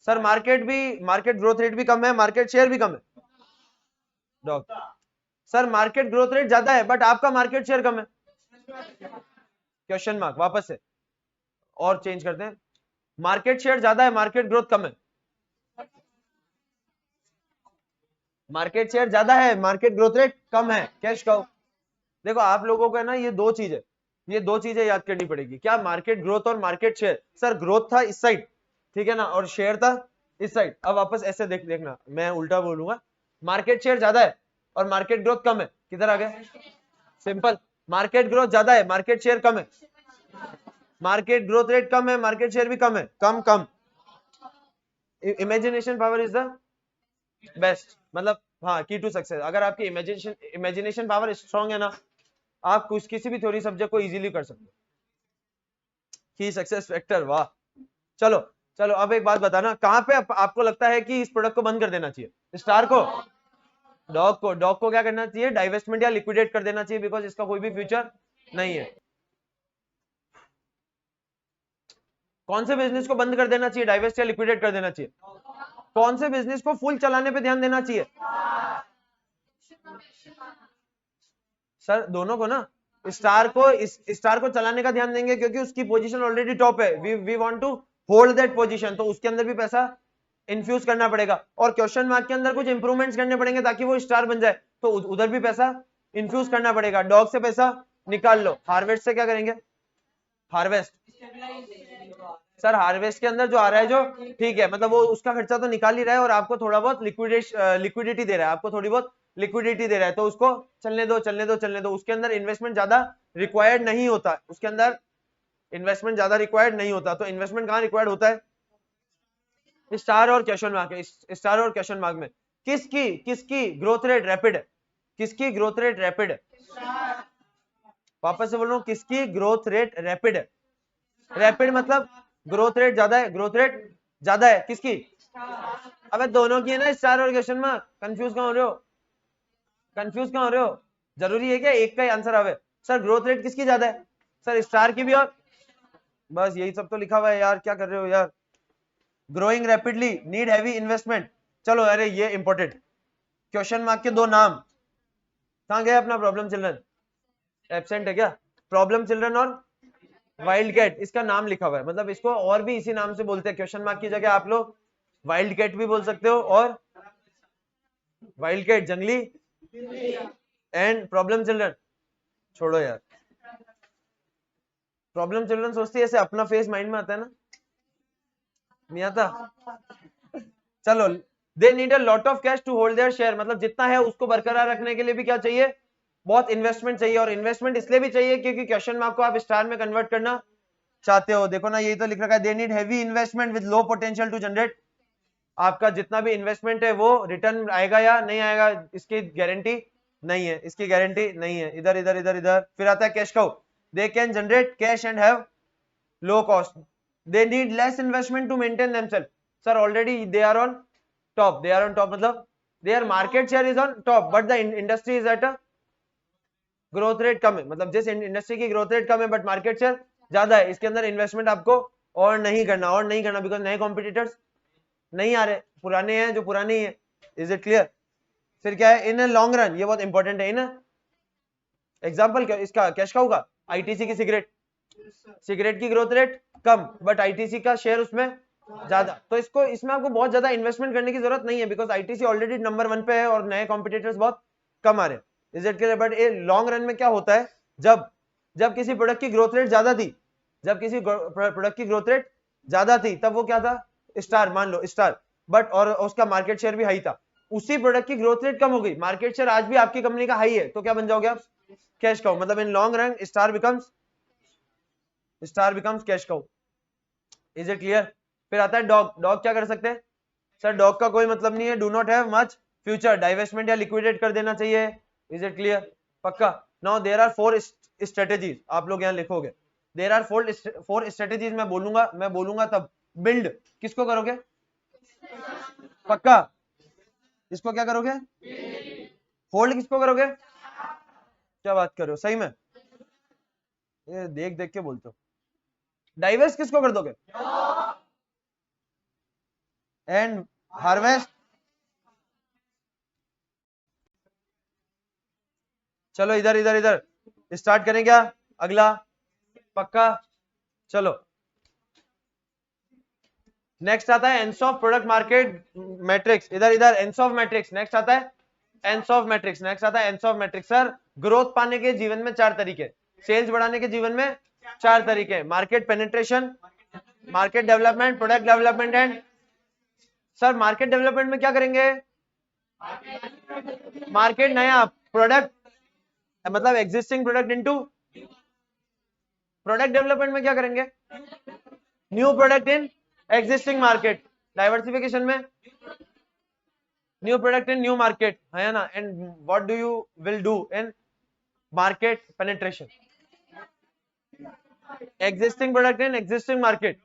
Sir market growth rate भी कम है, मार्केट शेयर भी कम है। Dog sir market growth rate ज्यादा है बट आपका मार्केट शेयर कम है। क्वेश्चन मार्क वापस से और चेंज करते हैं। मार्केट शेयर ज्यादा है, मार्केट ग्रोथ कम है। मार्केट शेयर ज्यादा है, मार्केट ग्रोथ रेट कम है। कैश काउ देखो आप लोगों को है ना, ये दो चीजें याद करनी पड़ेगी। क्या? मार्केट ग्रोथ और मार्केट शेयर। सर ग्रोथ था इस साइड, ठीक है ना, और शेयर था इस साइड। अब वापस ऐसे देखना, मैं उल्टा बोलूंगा। मार्केट शेयर ज्यादा है और मार्केट ग्रोथ कम है। किधर आ गया? सिंपल। मार्केट ग्रोथ ज्यादा है, मार्केट शेयर कम है। मार्केट ग्रोथ रेट कम है, मार्केट शेयर भी कम है। कम कम। Imagination power is the best, मतलब हाँ की टू सक्सेस। अगर आपकी इमेजिनेशन पावर स्ट्रांग है ना, आप कुछ किसी भी थ्योरी सब्जेक्ट को इजीली कर सकते हो। की सक्सेस फैक्टर, वाह। चलो चलो अब एक बात बताना, कहां पे आपको लगता है कि इस प्रोडक्ट को बंद कर देना चाहिए? स्टार को? डॉग को क्या करना चाहिए? डाइवेस्टमेंट या लिक्विडेट कर देना चाहिए, बिकॉज इसका कोई भी फ्यूचर नहीं है। कौन से बिजनेस को बंद कर देना चाहिए? डाइवेस्ट या लिक्विडेट कर देना चाहिए? कौन से बिजनेस को फुल चलाने पे ध्यान देना चाहिए? सर दोनों को ना। स्टार को चलाने का ध्यान देंगे क्योंकि उसकी पोजीशन ऑलरेडी टॉप है। We want to hold that position, तो उसके अंदर भी पैसा इन्फ्यूज करना पड़ेगा। और क्वेश्चन मार्क के अंदर कुछ इंप्रूवमेंट्स करने पड़ेंगे ताकि वो स्टार बन जाए, तो उधर भी पैसा इन्फ्यूज करना पड़ेगा। डॉग से पैसा निकाल लो, हार्वेस्ट से क्या करेंगे? हार्वेस्ट। सर हार्वेस्ट के अंदर जो आ रहा है, जो ठीक है, मतलब वो उसका खर्चा तो निकाल ही रहा है और आपको थोड़ा बहुत लिक्विडिटी दे रहा है, आपको थोड़ी बहुत लिक्विडिटी दे रहा है, तो उसको चलने दो चलने दो चलने दो। उसके अंदर इन्वेस्टमेंट ज्यादा रिक्वायर्ड नहीं होता, उसके अंदर इन्वेस्टमेंट ज्यादा रिक्वायर्ड नहीं होता। तो इन्वेस्टमेंट कहाँ रिक्वायर्ड होता है? स्टार और क्वेश्चन मार्क है। स्टार और क्वेश्चन मार्क में किसकी ग्रोथ रेट रैपिड है? किसकी ग्रोथ रेट रैपिड है? वापस से बोल रहा हूं, किसकी ग्रोथ रेट रैपिड है? रैपिड मतलब ग्रोथ रेट ज्यादा है, ग्रोथ रेट ज्यादा है किसकी? अबे दोनों की है ना, स्टार और क्वेश्चन मार्क। कंफ्यूज कहां हो रहे हो? कंफ्यूज कहां हो रहे हो? जरूरी है क्या एक का ही आंसर आवे? सर ग्रोथ रेट किसकी ज्यादा है? सर स्टार की भी, और बस यही सब तो लिखा हुआ है यार, क्या कर रहे हो यार? Growing rapidly, need heavy investment. चलो अरे ये इंपॉर्टेंट, क्वेश्चन मार्क के दो नाम। कहां गए अपना प्रॉब्लम चिल्ड्रन? एब्सेंट है क्या? प्रॉब्लम चिल्ड्रन और वाइल्ड कैट, इसका नाम लिखा हुआ है, मतलब इसको और भी इसी नाम से बोलते हैं। क्वेश्चन मार्क की जगह आप लोग वाइल्ड कैट भी बोल सकते हो, और वाइल्ड कैट जंगली, एंड प्रॉब्लम चिल्ड्रन। छोड़ो यार, प्रॉब्लम चिल्ड्रन सोचती है ऐसे, अपना फेस माइंड में आता है ना, नहीं आता? चलो, they need a lot of cash to hold their share, मतलब जितना है उसको बरकरार रखने के लिए भी क्या चाहिए? बहुत इन्वेस्टमेंट चाहिए। और इन्वेस्टमेंट इसलिए भी चाहिए क्योंकि क्वेश्चन मार्क को आप स्टार में कन्वर्ट करना चाहते हो। देखो ना, यही तो लिख रखा है, they need heavy investment with low potential to generate. आपका जितना भी इन्वेस्टमेंट है वो रिटर्न आएगा या नहीं आएगा, इसकी गारंटी नहीं है, इसकी गारंटी नहीं है। इधर इधर इधर इधर फिर आता है cash cow. They can generate cash and have low cost. They need less investment to maintain themselves. Sir already they are on top, they are on top मतलब their market share is on top, but the industry is at a growth rate कम है, मतलब जिस industry की growth rate कम है but market share ज्यादा है, इसके अंदर इन्वेस्टमेंट आपको और नहीं करना बिकॉज नए कॉम्पिटिटर्स नहीं आ रहे, पुराने हैं जो पुराने ही है। Is it clear? फिर क्या है? इन लॉन्ग रन, ये बहुत इंपॉर्टेंट है। इन एग्जाम्पल क्या इसका? कैश काउ का आईटीसी की सिगरेट की growth rate come but ITC का शेयर उसमें ज्यादा, तो इसमें आपको बहुत ज्यादा इन्वेस्टमेंट करने की जरूरत नहीं है, बिकॉज आईटीसी ऑलरेडी नंबर 1 पे है और नए कॉम्पिटिटर्स बहुत कम आ रहे हैं। Is it clear? बट ये लॉन्ग रन में क्या होता है, जब किसी प्रोडक्ट की ग्रोथ रेट ज्यादा थी, जब किसी प्रोडक्ट की ग्रोथ रेट ज्यादा थी, तब वो क्या था? स्टार, मान लो स्टार, बट और उसका मार्केट शेयर भी हाई था। उसी प्रोडक्ट की ग्रोथ रेट कम हो गई, मार्केट शेयर आज भी आपकी कंपनी का हाई है, तो क्या बन जाओगे आप? Cash cow. मतलब in long run star becomes cash cow. Is it clear? फिर आता है डॉग क्या कर सकते हैं? सर डॉग का कोई मतलब नहीं है, do not have much future, divestment या लिक्विडेट कर देना चाहिए। Is it clear? पक्का? नाउ देयर आर 4 स्ट्रेटेजीज, आप लोग यहां लिखोगे। देयर आर 4 स्ट्रेटेजीज, मैं बोलूंगा तब बिल्ड किसको करोगे? पक्का? इसको क्या करोगे? होल्ड किसको करोगे? क्या बात कर रहे हो, सही में? ये देख देख के बोलते हो। डाइवेस्ट किसको कर दोगे? And harvest. चलो इधर इधर इधर स्टार्ट करें क्या? अगला पक्का? चलो नेक्स्ट आता है एंस ऑफ प्रोडक्ट मार्केट मैट्रिक्स। इधर इधर एंस ऑफ मैट्रिक्स नेक्स्ट आता है, एंस ऑफ मैट्रिक्स नेक्स्ट आता है, एंस ऑफ मैट्रिक्स। सर ग्रोथ पाने के जीवन में 4 तरीके, सेल्स बढ़ाने के जीवन में 4 तरीके, market penetration, market development, product development and. Sir market development में क्या करेंगे? मार्केट नया प्रोडक्ट मतलब existing product into. Product development में क्या करेंगे? New product in existing market. Diversification में new product in new market है ना। And what do you will do in market penetration? Existing product in existing market,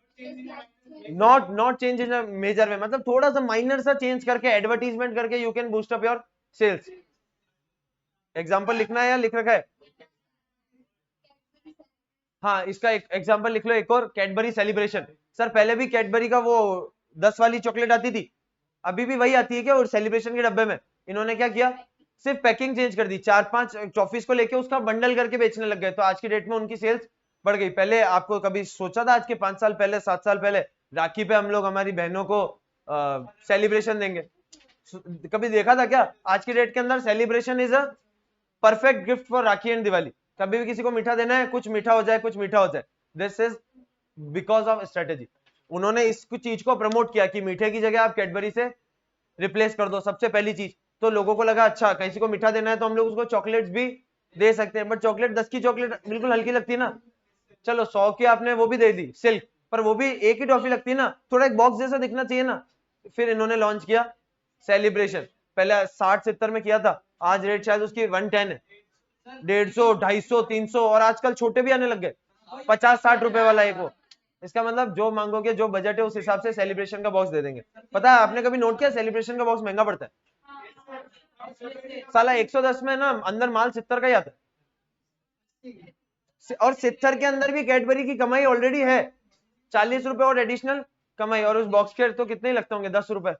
not change in a major way, मतलब थोड़ा सा minor सा change करके advertisement करके you can boost up your sales. Example लिखना है या लिख रखा है? हाँ इसका एक एग्जांपल लिख लो, एक और कैडबरी सेलिब्रेशन। सर पहले भी कैडबरी का वो 10 वाली चॉकलेट आती थी, अभी भी वही आती है क्या? और सेलिब्रेशन के डब्बे में इन्होंने क्या किया, सिर्फ पैकिंग चेंज कर दी, 4-5 टॉफीज को लेके उसका बंडल करके बेचने लग गए, तो आज की डेट में उनकी सेल्स बढ़ गई। पहले आपको कभी सोचा था आज के 5 साल पहले 7 साल पहले राखी पे हम लोग हमारी बहनों को सेलिब्रेशन देंगे? कभी देखा था क्या? आज की डेट के अंदर celebration is a perfect gift for rakhi and Diwali. कभी भी किसी को मीठा देना है, कुछ मीठा हो जाए, कुछ मीठा हो जाए, this is because of strategy. उन्होंने इस चीज को प्रमोट किया कि मीठे की जगह आप कैडबरी से रिप्लेस कर दो, सबसे पहली चीज। तो लोगों को लगा अच्छा किसी को मीठा देना है तो हम लोग उसको चॉकलेट्स भी दे सकते हैं, बट चॉकलेट 10 की चॉकलेट बिल्कुल हल्की लगती है ना। चलो 100 की आपने वो भी दे दी सिल्क, पर वो भी एक ही टॉफी लगती है ना, थोड़ा एक बॉक्स जैसा दिखना चाहिए ना। फिर इन्होंने लॉन्च किया सेलिब्रेशन, पहले 60-70 में किया था, आज रेट शायद उसकी 110 है, 150, 250, 300 और आजकल छोटे भी आने लग गए, 50-60 रुपए वाला एक वो। इसका मतलब जो मांगोगे, जो बजट है उस हिसाब से सेलिब्रेशन का बॉक्स दे देंगे। पता है आपने कभी नोट किया सेलिब्रेशन का बॉक्स महंगा पड़ता है? साला 110 में ना अंदर माल 70 का ही आता है, और 70 के अंदर भी कैडबरी की कमाई ऑलरेडी है, 40 रुपए और एडिशनल कमाई, और उस बॉक्स के तो कितने ही लगते होंगे, 10 रुपए।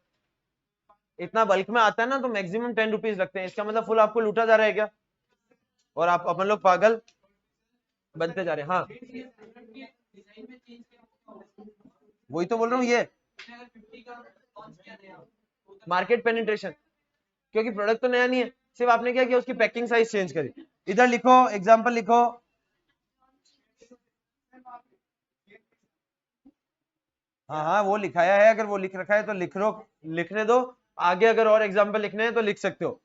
इतना बल्क में आता है ना तो मैक्सिमम 10 रुपीज लगते हैं। इसका मतलब फुल आपको लूटा जा रहा है क्या? और आप अपन लोग पागल बनते जा रहे हैं। हाँ वही तो बोल रहा हूँ, ये मार्केट पेनिट्रेशन, क्योंकि प्रोडक्ट तो नया नहीं है, सिर्फ आपने क्या किया, उसकी पैकिंग साइज चेंज करी। इधर लिखो एग्जांपल लिखो, हाँ हाँ वो लिखाया है, अगर वो लिख रखा है तो लिखने दो, आगे अगर और एग्जांपल लिखने हैं तो लिख सकते हो।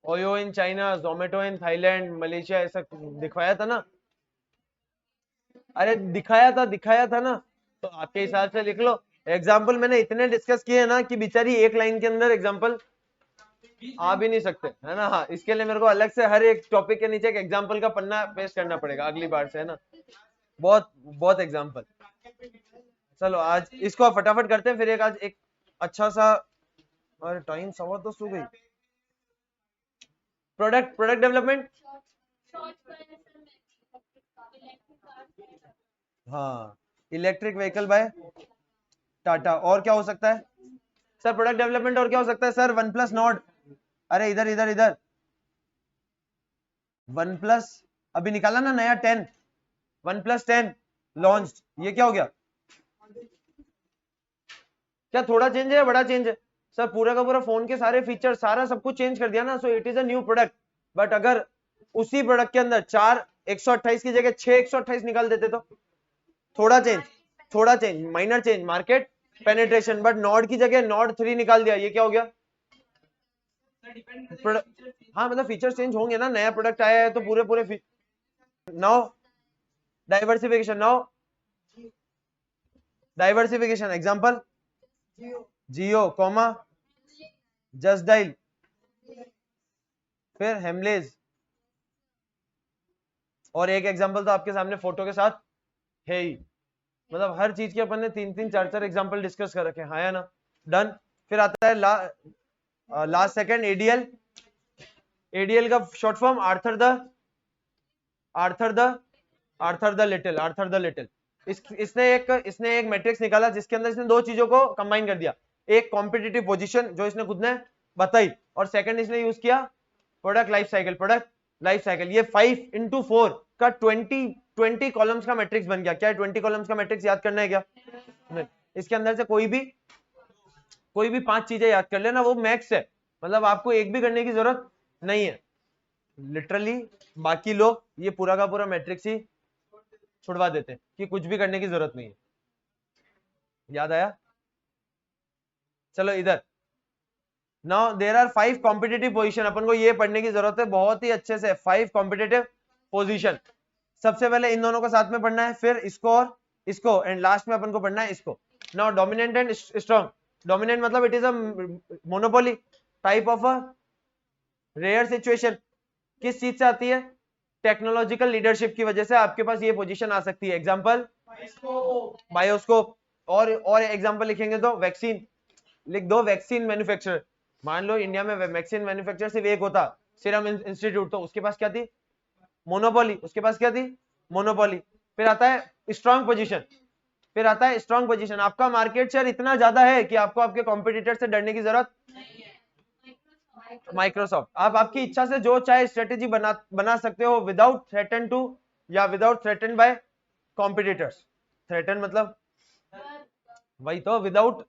OYO in China, Zomato in Thailand, Malaysia, ऐसा दिखवाया था ना। अरे दिखाया था ना, तो आपके हिसाब से लिख लो। एग्जाम्पल मैंने इतने डिस्कस किए ना कि बेचारी एक लाइन के अंदर एग्जाम्पल आ भी नहीं सकते, है ना। हाँ इसके लिए मेरे को अलग से हर एक टॉपिक के नीचे एक एग्जाम्पल का पन्ना पेस्ट करना पड़ेगा अगली बार से, है ना। बहुत बहुत एग्जाम्पल। चलो आज इसको फटाफट करते हैं, फिर एक आज एक अच्छा सा, और टाइम 10:15 हो गई। प्रोडक्ट डेवलपमेंट, हाँ इलेक्ट्रिक व्हीकल बाय टाटा, और क्या हो सकता है सर प्रोडक्ट डेवलपमेंट? और क्या हो सकता है सर? वन प्लस नॉट, अरे इधर इधर इधर, वन प्लस अभी निकाला ना नया 10, वन प्लस 10 लॉन्च, ये क्या हो गया? क्या थोड़ा चेंज है या बड़ा चेंज है? सर पूरा का पूरा फोन के सारे फीचर सारा सब कुछ चेंज कर दिया ना, so it is a new product. But अगर उसी प्रोडक्ट के अंदर 4 128 की जगह 6 128 निकाल देते तो थोड़ा change minor change, market penetration. But nod की जगह नॉड 3 निकाल दिया, ये क्या हो गया? हाँ मतलब फीचर चेंज होंगे ना, नया प्रोडक्ट आया है तो पूरे नाउ डाइवर्सिफिकेशन एग्जांपल जियो कॉमा जस्ट डायल फिर हेमलेज, और एक एग्जांपल तो आपके सामने फोटो के साथ है ही। मतलब हर चीज के अपन ने 3-3 4-4 एग्जांपल डिस्कस कर रखे हैं, हाँ या ना। डन। फिर आता है लास्ट सेकंड एडीएल। एडीएल का short form Arthur the little. इसने एक मैट्रिक्स निकाला जिसके अंदर इसने दो चीजों को कंबाइन कर दिया। एक कॉम्पिटिटिव पोजीशन जो इसने खुद ने बताई, और सेकंड इसने यूज किया प्रोडक्ट लाइफ साइकिल। ये 5x4 का 20 कॉलम्स का मैट्रिक्स बन गया। क्या है 20 कॉलम्स का मैट्रिक्स याद करना है क्या? नहीं। इसके अंदर से कोई भी 5 चीजें याद कर लेना, वो मैक्स है। मतलब आपको एक भी करने की जरूरत नहीं है लिटरली। बाकी लोग ये पूरा का पूरा मैट्रिक्स ही छुड़वा देते हैं कि कुछ भी करने की जरूरत नहीं है। याद आया? चलो इधर। Now there are 5 competitive position. अपन को ये पढ़ने की जरूरत है बहुत ही अच्छे से। 5 कॉम्पिटिटिव पोजीशन। सबसे पहले इन दोनों को साथ में पढ़ना है, फिर इसको और इसको, एंड लास्ट में अपन को पढ़ना है इसको। Now dominant and strong. Dominant मतलब it is a monopoly type of a rare situation. किस चीज से आती है? टेक्नोलॉजिकल लीडरशिप की वजह से आपके पास ये पोजीशन आ सकती है। Example bioscope. और एग्जांपल लिखेंगे तो वैक्सीन लिख दो। Vaccine manufacturer. मान लो इंडिया में वैक्सीन मैन्युफैक्चरर सिर्फ एक होता, सीरम इंस्टीट्यूट, तो उसके पास क्या थी? मोनोपोली। उसके पास क्या थी? मोनोपोली। फिर आता है स्ट्रॉन्ग पोजीशन। आपका मार्केट शेयर इतना ज्यादा है कि आपको आपके कॉम्पिटिटर से डरने की जरूरत। माइक्रोसॉफ्ट। आप आपकी इच्छा से जो चाहे स्ट्रेटेजी बना सकते हो विदाउट थ्रेटन टू, या without threaten by competitors. Threaten मतलब वही तो, विदाउट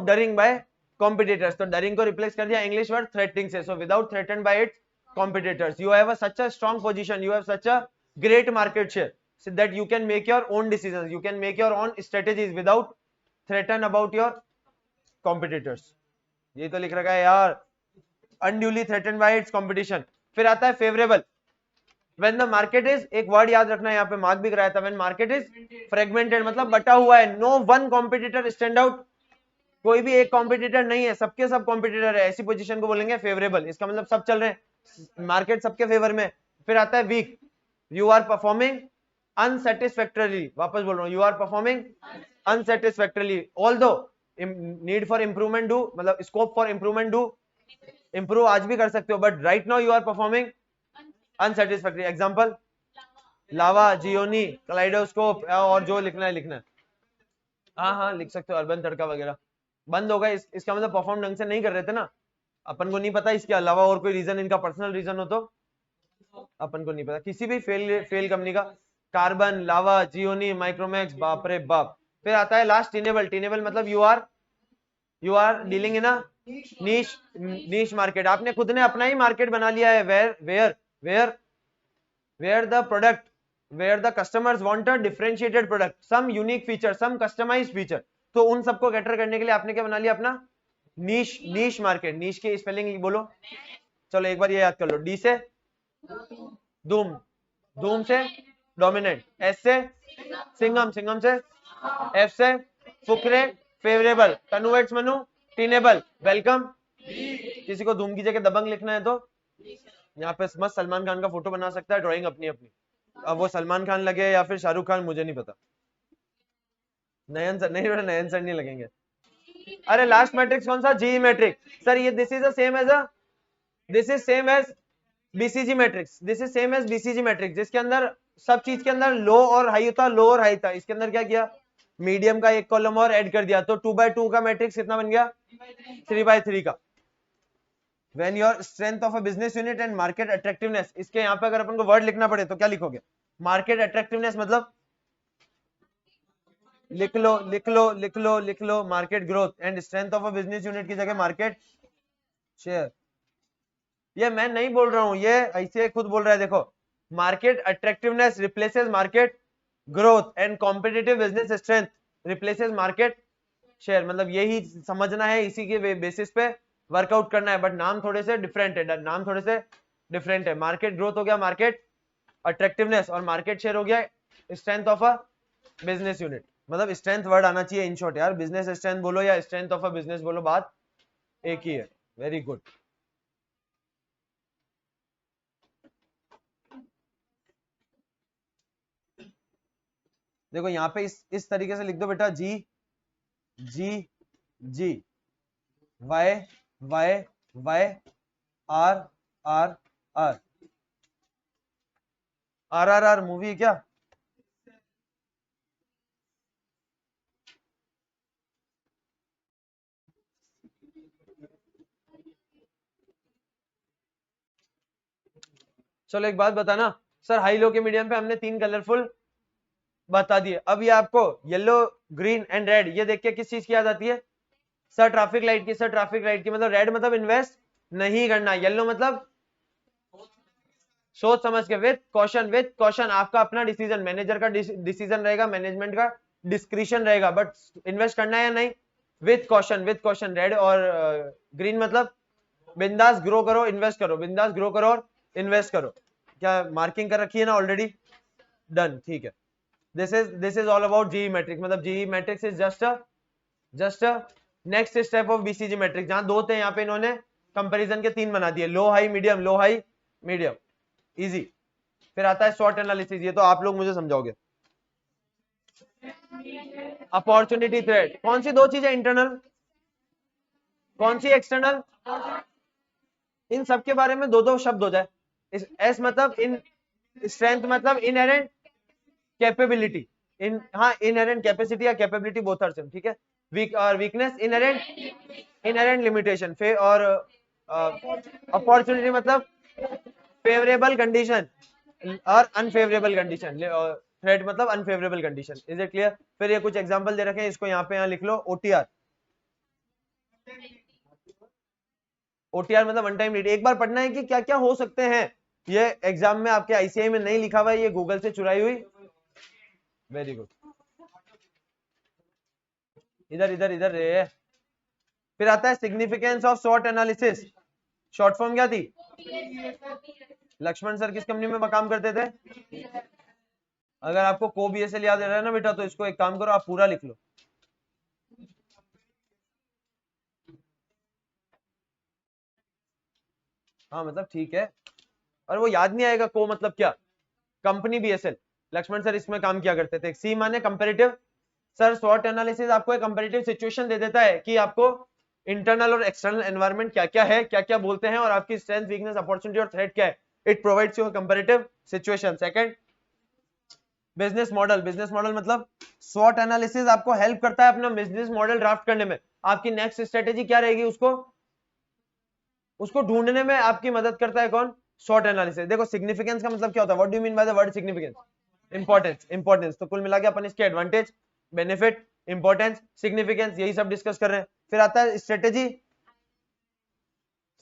डरिंग बाय कॉम्पिटिटर्स। तो डरिंग को रिप्लेस कर दिया इंग्लिश वर्ड थ्रेटनिंग से। So without threaten by its competitors, you have such a strong position, you have such a great market share, so that you can make your own decisions, you can make your own strategies without threaten about your competitors। ये तो लिख रखा है यार, unduly threatened by its competition। फिर आता है favorable। when the market is, एक वर्ड याद रखना है यहाँ पे, मार्क भी कराया था, when market is fragmented मतलब बटा हुआ है, no one competitor stand out, कोई भी एक कॉम्पिटिटर नहीं है, सबके सब कॉम्पिटिटर है, ऐसी पोजीशन को बोलेंगे फेवरेबल। इसका मतलब सब चल रहे हैं, मार्केट सबके फेवर में। फिर आता है weak. You are performing unsatisfactorily. वापस बोल रहा हूं, you are performing unsatisfactorily, although need for improvement do, मतलब scope for improvement do, improve आज भी कर सकते हो, but right now you are performing unsatisfactory. Example Lava, Gionee, kaleidoscope, और जो लिखना है। हाँ लिख सकते हो, अर्बन तड़का वगैरह। बंद होगा इसका मतलब परफॉर्म ढंग से नहीं कर रहे थे ना। अपन को नहीं पता इसके अलावा और कोई रीजन, इनका पर्सनल रीजन हो तो अपन को नहीं पता। किसी भी फेल कंपनी का, कार्बन, लावा, जियोनी, माइक्रोमैक्स, बाप रे बाप। फिर आता है लास्ट टिनेबल मतलब you are dealing in a niche market. आपने खुद ने अपना ही मार्केट बना लिया है, where the customers want a differentiated product, some unique feature, some customised feature. तो उन सबको कैटर करने के लिए आपने क्या बना लिया? अपना नीश मार्केट। नीश की स्पेलिंग बोलो। चलो एक बार ये याद कर लो। डी से धूम से डोमिनेंट, एस से सिंगम से, एफ से फुकरे, फेवरेबल, कन्वर्ट्स मनु, टिनेबल, वेलकम। किसी को धूम की जगह दबंग लिखना है तो यहाँ पे मस्त सलमान खान का फोटो बना सकता है, ड्राइंग अपनी। अब वो सलमान खान लगे या फिर शाहरुख खान, मुझे नहीं पता। नयन सर नहीं लगेंगे। अरे लास्ट मैट्रिक्स कौन सा? G matrix. सर ये this is same as BCG matrix. जिसके अंदर सब चीज के अंदर लो और हाई होता, लो और हाई था। इसके अंदर क्या किया? मीडियम का एक कॉलम और ऐड कर दिया, तो 2x2 का मैट्रिक्स कितना बन गया? 3x3 का। When your strength of a business unit and market attractiveness, इसके यहाँ पे अगर अपन को वर्ड लिखना पड़े तो क्या लिखोगे? मार्केट अट्रैक्टिवनेस मतलब लिख लो market growth, and strength of a business unit की जगह मार्केट शेयर। ये मैं नहीं बोल रहा हूं, ये ऐसे खुद बोल रहा है। देखो, market attractiveness replaces market growth, and competitive business strength replaces market share. मतलब यही समझना है, इसी के बेसिस पे वर्कआउट करना है, बट नाम थोड़े से डिफरेंट है, नाम थोड़े से डिफरेंट है। मार्केट ग्रोथ हो गया मार्केट अट्रैक्टिवनेस, और मार्केट शेयर हो गया strength of a business unit. मतलब स्ट्रेंथ वर्ड आना चाहिए इन शॉर्ट यार, बिजनेस स्ट्रेंथ बोलो या स्ट्रेंथ ऑफ अ बिजनेस बोलो, बात एक ही है। Very good. देखो यहाँ पे इस तरीके से लिख दो बेटा, G G G, Y Y Y, R R R. R movie है क्या? चलो एक बात बताना सर, हाई लो के मीडियम पे हमने 3 कलरफुल बता दिए। अब ये आपको येलो ग्रीन एंड रेड ये देख के किस चीज की याद आती है? सर ट्रैफिक लाइट की। सर ट्रैफिक लाइट की। मतलब रेड मतलब इन्वेस्ट नहीं करना, येलो मतलब सोच समझ के, विथ कॉशन। विथ कॉशन आपका अपना डिसीजन, मैनेजर का डिसीजन रहेगा, मैनेजमेंट का डिस्क्रिशन रहेगा, बट इन्वेस्ट करना है या नहीं, with caution. With caution red. और ग्रीन मतलब बिंदास ग्रो करो, इन्वेस्ट करो, बिंदास ग्रो करो और इन्वेस्ट करो। क्या मार्किंग कर रखी है ना ऑलरेडी? डन, ठीक है। This is all about GE matrix. मतलब GE matrix is just next step of BCG matrix. जहां दो थे यहाँ पे इन्होंने कंपैरिजन के 3 बना दिए, लो हाई मीडियम, लो हाई मीडियम, इजी। फिर आता है शॉर्ट एनालिसिस, ये तो आप लोग मुझे समझाओगे। अपॉर्चुनिटी थ्रेट, कौन सी दो चीजें इंटरनल, कौन सी एक्सटर्नल? इन सब के बारे में दो दो शब्द हो जाए। एस मतलब इन, स्ट्रेंथ मतलब इनहेरेंट कैपेबिलिटी, इन, हाँ इनहेरेंट कैपेसिटी या कैपेबिलिटी बोथ आर सेम, ठीक है। वीक और वीकनेस इनहेरेंट लिमिटेशन। फिर और अपॉर्चुनिटी मतलब फेवरेबल कंडीशन और अनफेवरेबल कंडीशन, थ्रेट मतलब unfavourable condition. Is it clear? फिर ये कुछ एग्जांपल दे रखे हैं, इसको यहाँ पे यहाँ लिख लो। ओटीआर, ओटीआर मतलब वन टाइम रीड। एक बार पढ़ना है कि क्या क्या हो सकते हैं। ये एग्जाम में आपके आईसीआई में नहीं लिखा हुआ है, ये गूगल से चुराई हुई। Very good. इधर इधर इधर रे। फिर आता है significance of short analysis. Short form क्या थी? लक्ष्मण सर किस कंपनी में काम करते थे? अगर आपको को बीएसएल याद रहा है ना बेटा, तो इसको एक काम करो, आप पूरा लिख लो। हाँ मतलब ठीक है, और वो याद नहीं आएगा को मतलब क्या? कंपनी बीएसएल, लक्ष्मण सर इसमें काम किया करते थे। सी माने कंपैरेटिव। सर शॉर्ट एनालिसिस आपको एक कंपैरेटिव सिचुएशन दे देता है कि आपको इंटरनल और एक्सटर्नल एनवायरनमेंट क्या क्या है, क्या क्या बोलते हैं, और आपकी स्ट्रेंथ, वीकनेस, अपॉर्चुनिटी और थ्रेट क्या है। It provides you comparative situation. Second, business model. Business model मतलब स्वॉट एनालिसिस आपको हेल्प करता है अपना बिजनेस मॉडल ड्राफ्ट करने में। आपकी नेक्स्ट स्ट्रेटेजी क्या रहेगी, उसको ढूंढने में आपकी मदद करता है कौन? Short analysis. देखो सिग्निफिकेंस का मतलब क्या होता है? What do you mean by the word significance? Importance. Importance तो कुल मिला के अपन इसके एडवांटेज, बेनिफिट, इंपॉर्टेंस, सिग्निफिकेंस यही सब डिस्कस कर रहे हैं। फिर आता है स्ट्रेटेजी।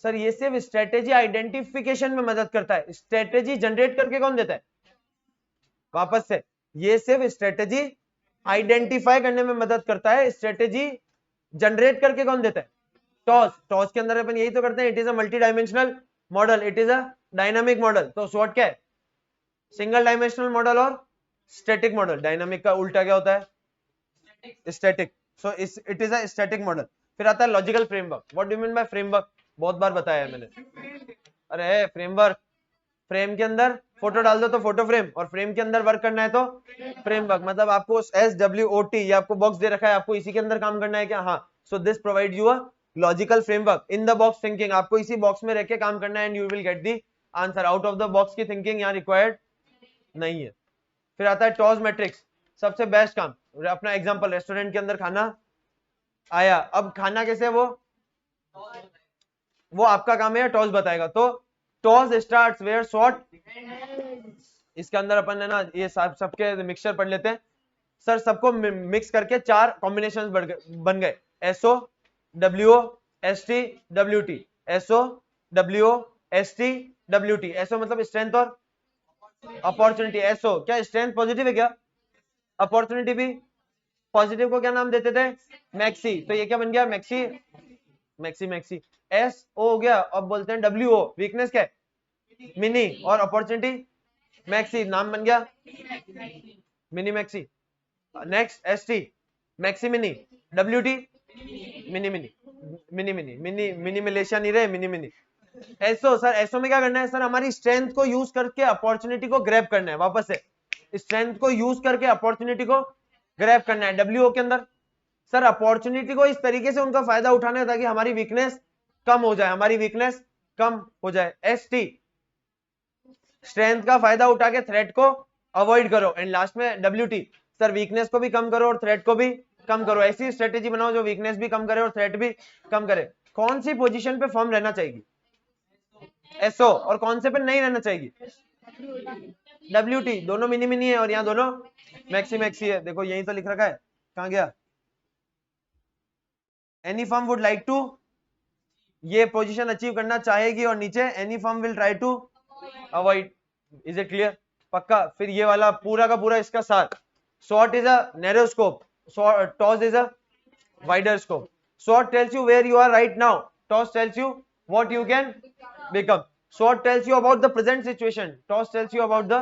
सर ये सिर्फ स्ट्रेटेजी आइडेंटिफिकेशन में मदद करता है, स्ट्रेटेजी जनरेट करके कौन देता है? वापस से, ये सिर्फ स्ट्रेटेजी आइडेंटिफाई करने में मदद करता है, स्ट्रेटेजी जनरेट करके कौन देता है? टॉस। टॉस के अंदर अपन यही तो करते हैं, it is a multi dimensional model, it is a dynamic model. तो शॉर्ट क्या है? सिंगल डायमेंशनल मॉडल और स्टैटिक मॉडल। डायनामिक का उल्टा क्या होता है? Static. So it is a static model. फिर आता है logical framework. What do you mean bye framework? बहुत बार बताया है मैंने। अरे फ्रेमवर्क, फ्रेम के अंदर फोटो डाल दो तो फोटो फ्रेम, और फ्रेम के अंदर वर्क करना है तो फ्रेमवर्क। मतलब आपको SWOT ये आपको बॉक्स दे रखा है, आपको इसी के अंदर काम करना है क्या? हाँ। So this provide you a logical framework in the box thinking. आपको इसी बॉक्स में रह के काम करना है, and you will get the answer. Out of the box की थिंकिंग यहाँ रिक्वायर्ड नहीं है। फिर आता है टॉस मैट्रिक्स, सबसे बेस्ट काम। अपना एग्जांपल, रेस्टोरेंट के अंदर खाना आया, अब खाना कैसे वो आपका काम है या टॉस बताएगा? तो टॉस स्टार्ट्स वेयर शॉर्ट। इसके अंदर अपन है ना ये सबके मिक्सचर पढ़ लेते हैं। सर सबको मिक्स करके 4 कॉम्बिनेशन बन गए, SO WO ST WT, SO WO ST WT। SO मतलब स्ट्रेंथ और अपॉर्चुनिटी। SO क्या स्ट्रेंथ पॉजिटिव है क्या? अपॉर्चुनिटी भी पॉजिटिव को क्या नाम देते थे? मैक्सी। तो ये क्या बन गया? Maxi maxi maxi. S O हो गया, अब बोलते हैं डब्ल्यू ओ, वीकनेस क्या है? मिनी, और अपॉर्चुनिटी मैक्सी, नाम बन गया mini maxi. Next S T maxi mini, W T mini mini mini mini mini mini मिलेशिया नहीं रहे, mini mini. SO, sir SO में क्या करना है? सर हमारी स्ट्रेंथ को यूज करके अपॉर्चुनिटी को ग्रैब करना है, वापस से स्ट्रेंथ को यूज करके अपॉर्चुनिटी को ग्रैब करना है डब्ल्यूओ के अंदर। सर अपॉर्चुनिटी को इस तरीके से उनका फायदा उठाना है ताकि हमारी वीकनेस कम हो जाए, हमारी वीकनेस कम हो जाए। एस टी स्ट्रेंथ का फायदा उठा के थ्रेट को अवॉइड करो, एंड लास्ट में डब्ल्यू टी सर वीकनेस को भी कम करो और थ्रेट को भी कम करो। ऐसी स्ट्रेटेजी बनाओ जो वीकनेस भी कम करे और थ्रेट भी कम करे। कौन सी पोजीशन पे फर्म रहना चाहिए? एसओ। और कौन से पे नहीं रहना चाहिए? W T. दोनों मिनी मिनी है और यहाँ दोनों मैक्सी मैक्सी है, देखो यही तो लिख रखा है, कहाँ गया? Any firm would like to, ये पोजीशन अचीव करना चाहेगी, और नीचे any firm will try to avoid. Is it clear? पक्का? फिर ये वाला पूरा का पूरा इसका साथ। SWOT is a narrow scope, TOWS is a wider scope. SWOT tells you where you are right now. TOS tells you what you can become. SWOT tells you about the present situation. TOS tells you about the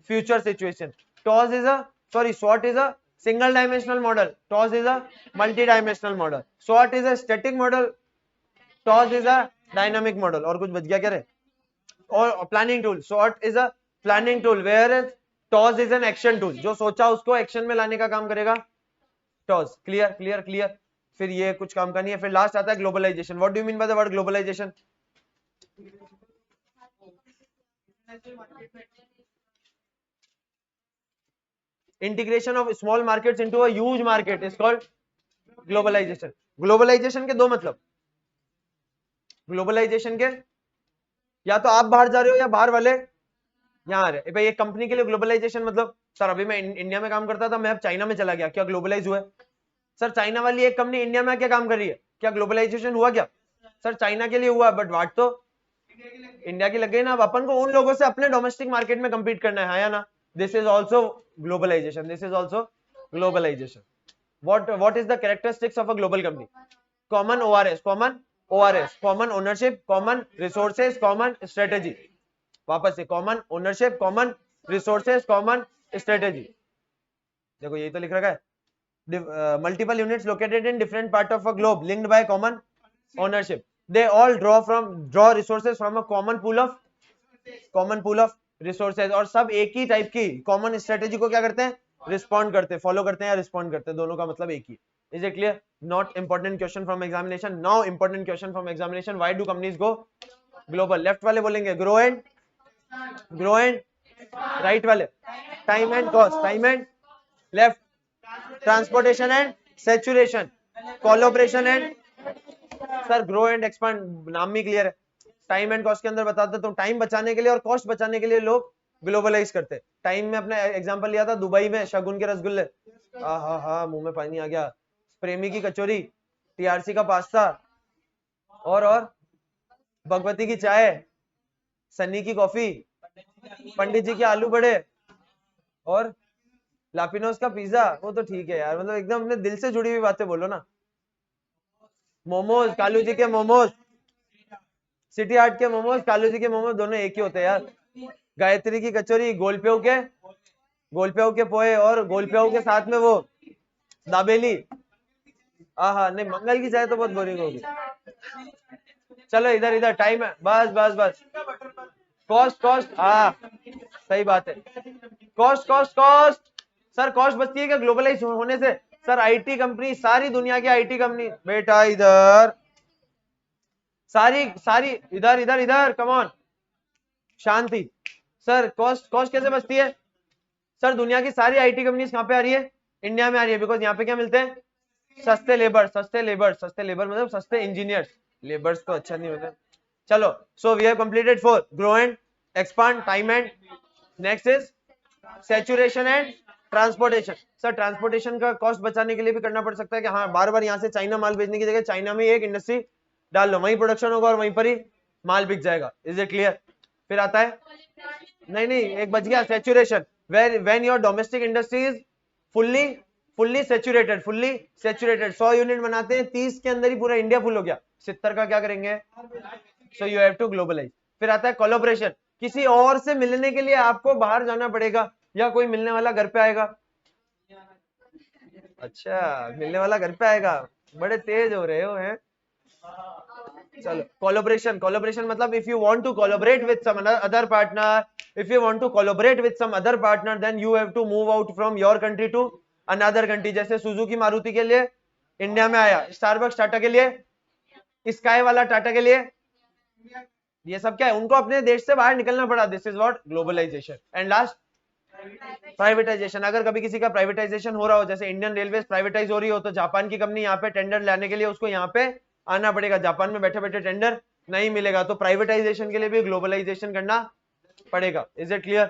future situation. SWOT is a single dimensional model. TOS is a multi-dimensional model. SWOT is a static model. TOS is a dynamic model. और कुछ बच गया क्या रे? और planning tool. SWOT is a planning tool, whereas TOS is an action tool. जो सोचा उसको एक्शन में लाने का काम करेगा TOS. Clear clear clear? फिर ये कुछ काम का नहीं है। फिर लास्ट आता है globalisation. What do you mean by the word globalisation? Integration of small markets into a huge market is called globalisation. Globalisation के दो मतलब। ग्लोबलाइजेशन के, या तो आप बाहर जा रहे हो या बाहर वाले यहाँ आ रहे। भाई एक कंपनी के लिए ग्लोबलाइजेशन मतलब, सर अभी मैं इंडिया में काम करता था, मैं अब चाइना में चला गया, क्या ग्लोबलाइज हुआ? सर चाइना वाली एक कंपनी इंडिया में क्या काम कर रही है, क्या ग्लोबलाइजेशन हुआ क्या? सर चाइना के लिए हुआ, बट वाट तो इंडिया की लग गई ना। अब अपन को उन लोगों से अपने डोमेस्टिक मार्केट में compete करना है, या ना? This is also globalisation, this is also globalisation. what is the characteristics of a global company? common ORS, common ownership, common resources, common strategy। वापस से common ownership, common resources, common strategy। देखो यही तो लिख रखा है। Multiple units located in different part of a globe linked by common ownership, they all draw resources from a common pool of resources, और सब एक ही टाइप की कॉमन स्ट्रेटेजी को क्या करते हैं? रिस्पॉन्ड करते हैं, फॉलो करते हैं या रिस्पॉन्ड करते हैं, दोनों का मतलब एक ही। Is it clear? Not important question from examination. Now important question from examination, why do companies go global? Left वाले बोलेंगे ग्रो एंड राइट वाले time and cost, time and left transportation and saturation, collaboration and, sir grow and expand नाम ही clear है। Time and cost के अंदर बताते तो टाइम बचाने के लिए और कॉस्ट बचाने के लिए लोग ग्लोबलाइज करते। टाइम में अपने एग्जांपल लिया था दुबई में शगुन के रसगुल्ले, हा मुंह में पानी आ गया। प्रेमी की कचौरी, टीआरसी का पास्ता, और भगवती की चाय, सन्नी की कॉफी, पंडित जी के आलू बड़े, और लापिनोस का पिज्जा। वो तो ठीक है यार, मतलब एकदम अपने दिल से जुड़ी हुई बातें बोलो ना। मोमोज, कालू जी के मोमोज, सिटी हार्ट के मोमोज, कालू जी के मोमोज, दोनों एक ही होते हैं यार। गायत्री की कचौरी, गोलप्याऊ के पोहे, और गोलप्याऊ के साथ में वो दाबेली। नहीं मंगल की चाय तो बहुत बोरिंग होगी। चलो इधर टाइम है, बस कॉस्ट, सही बात है। कॉस्ट सर, कॉस्ट बचती है क्या ग्लोबलाइज होने से? सर आईटी कंपनी, सारी दुनिया की आईटी कंपनी, बेटा इधर सारी इधर come on, Shanti. Sir cost कैसे बचती है? सर दुनिया की सारी आईटी कंपनीज कहां पे आ रही है? इंडिया में आ रही है, बिकॉज यहाँ पे क्या मिलते हैं? सस्ते लेबर मतलब सस्ते इंजीनियर्स। लेबर्स तो अच्छा नहीं होता। चलो, so we have completed 4, grow and expand, time and, next is saturation and transportation. Sir transportation का कॉस्ट बचाने के लिए भी करना पड़ सकता है कि हाँ बार बार यहाँ से चाइना माल भेजने की जगह चाइना में एक इंडस्ट्री डाल लो, वहीं प्रोडक्शन होगा और वहीं पर ही माल बिक जाएगा। Is it clear? फिर आता है, नहीं एक बच गया, saturation, when your domestic industry is fully saturated 100 unit बनाते हैं, 30 के अंदर ही पूरा इंडिया फुल हो गया, 70 का क्या करेंगे? So you have to globalise. फिर आता है कोलैबोरेशन, किसी और से मिलने के लिए आपको बाहर जाना पड़ेगा या कोई मिलने वाला घर पे आएगा? अच्छा, मिलने वाला घर पे आएगा, बड़े तेज हो रहे हो हैं। चलो कोलैबोरेशन मतलब if you want to collaborate with some other partner, if you want to collaborate with some other partner then you have to move out from your country to another country। जैसे Suzuki Maruti के लिए India में आया, Starbucks Tata के लिए, sky वाला टाटा के लिए, ये सब क्या है, उनको अपने देश से बाहर निकलना पड़ा। This is what globalisation. And last privatisation. अगर कभी किसी का प्राइवेटाइजेशन हो रहा हो, जैसे इंडियन रेलवे प्राइवेटाइज हो रही हो, तो जापान की कंपनी यहाँ पे टेंडर लाने के लिए उसको यहाँ पे आना पड़ेगा, जापान में बैठे बैठे टेंडर नहीं मिलेगा, तो प्राइवेटाइजेशन के लिए भी ग्लोबलाइजेशन करना पड़ेगा। Is it clear?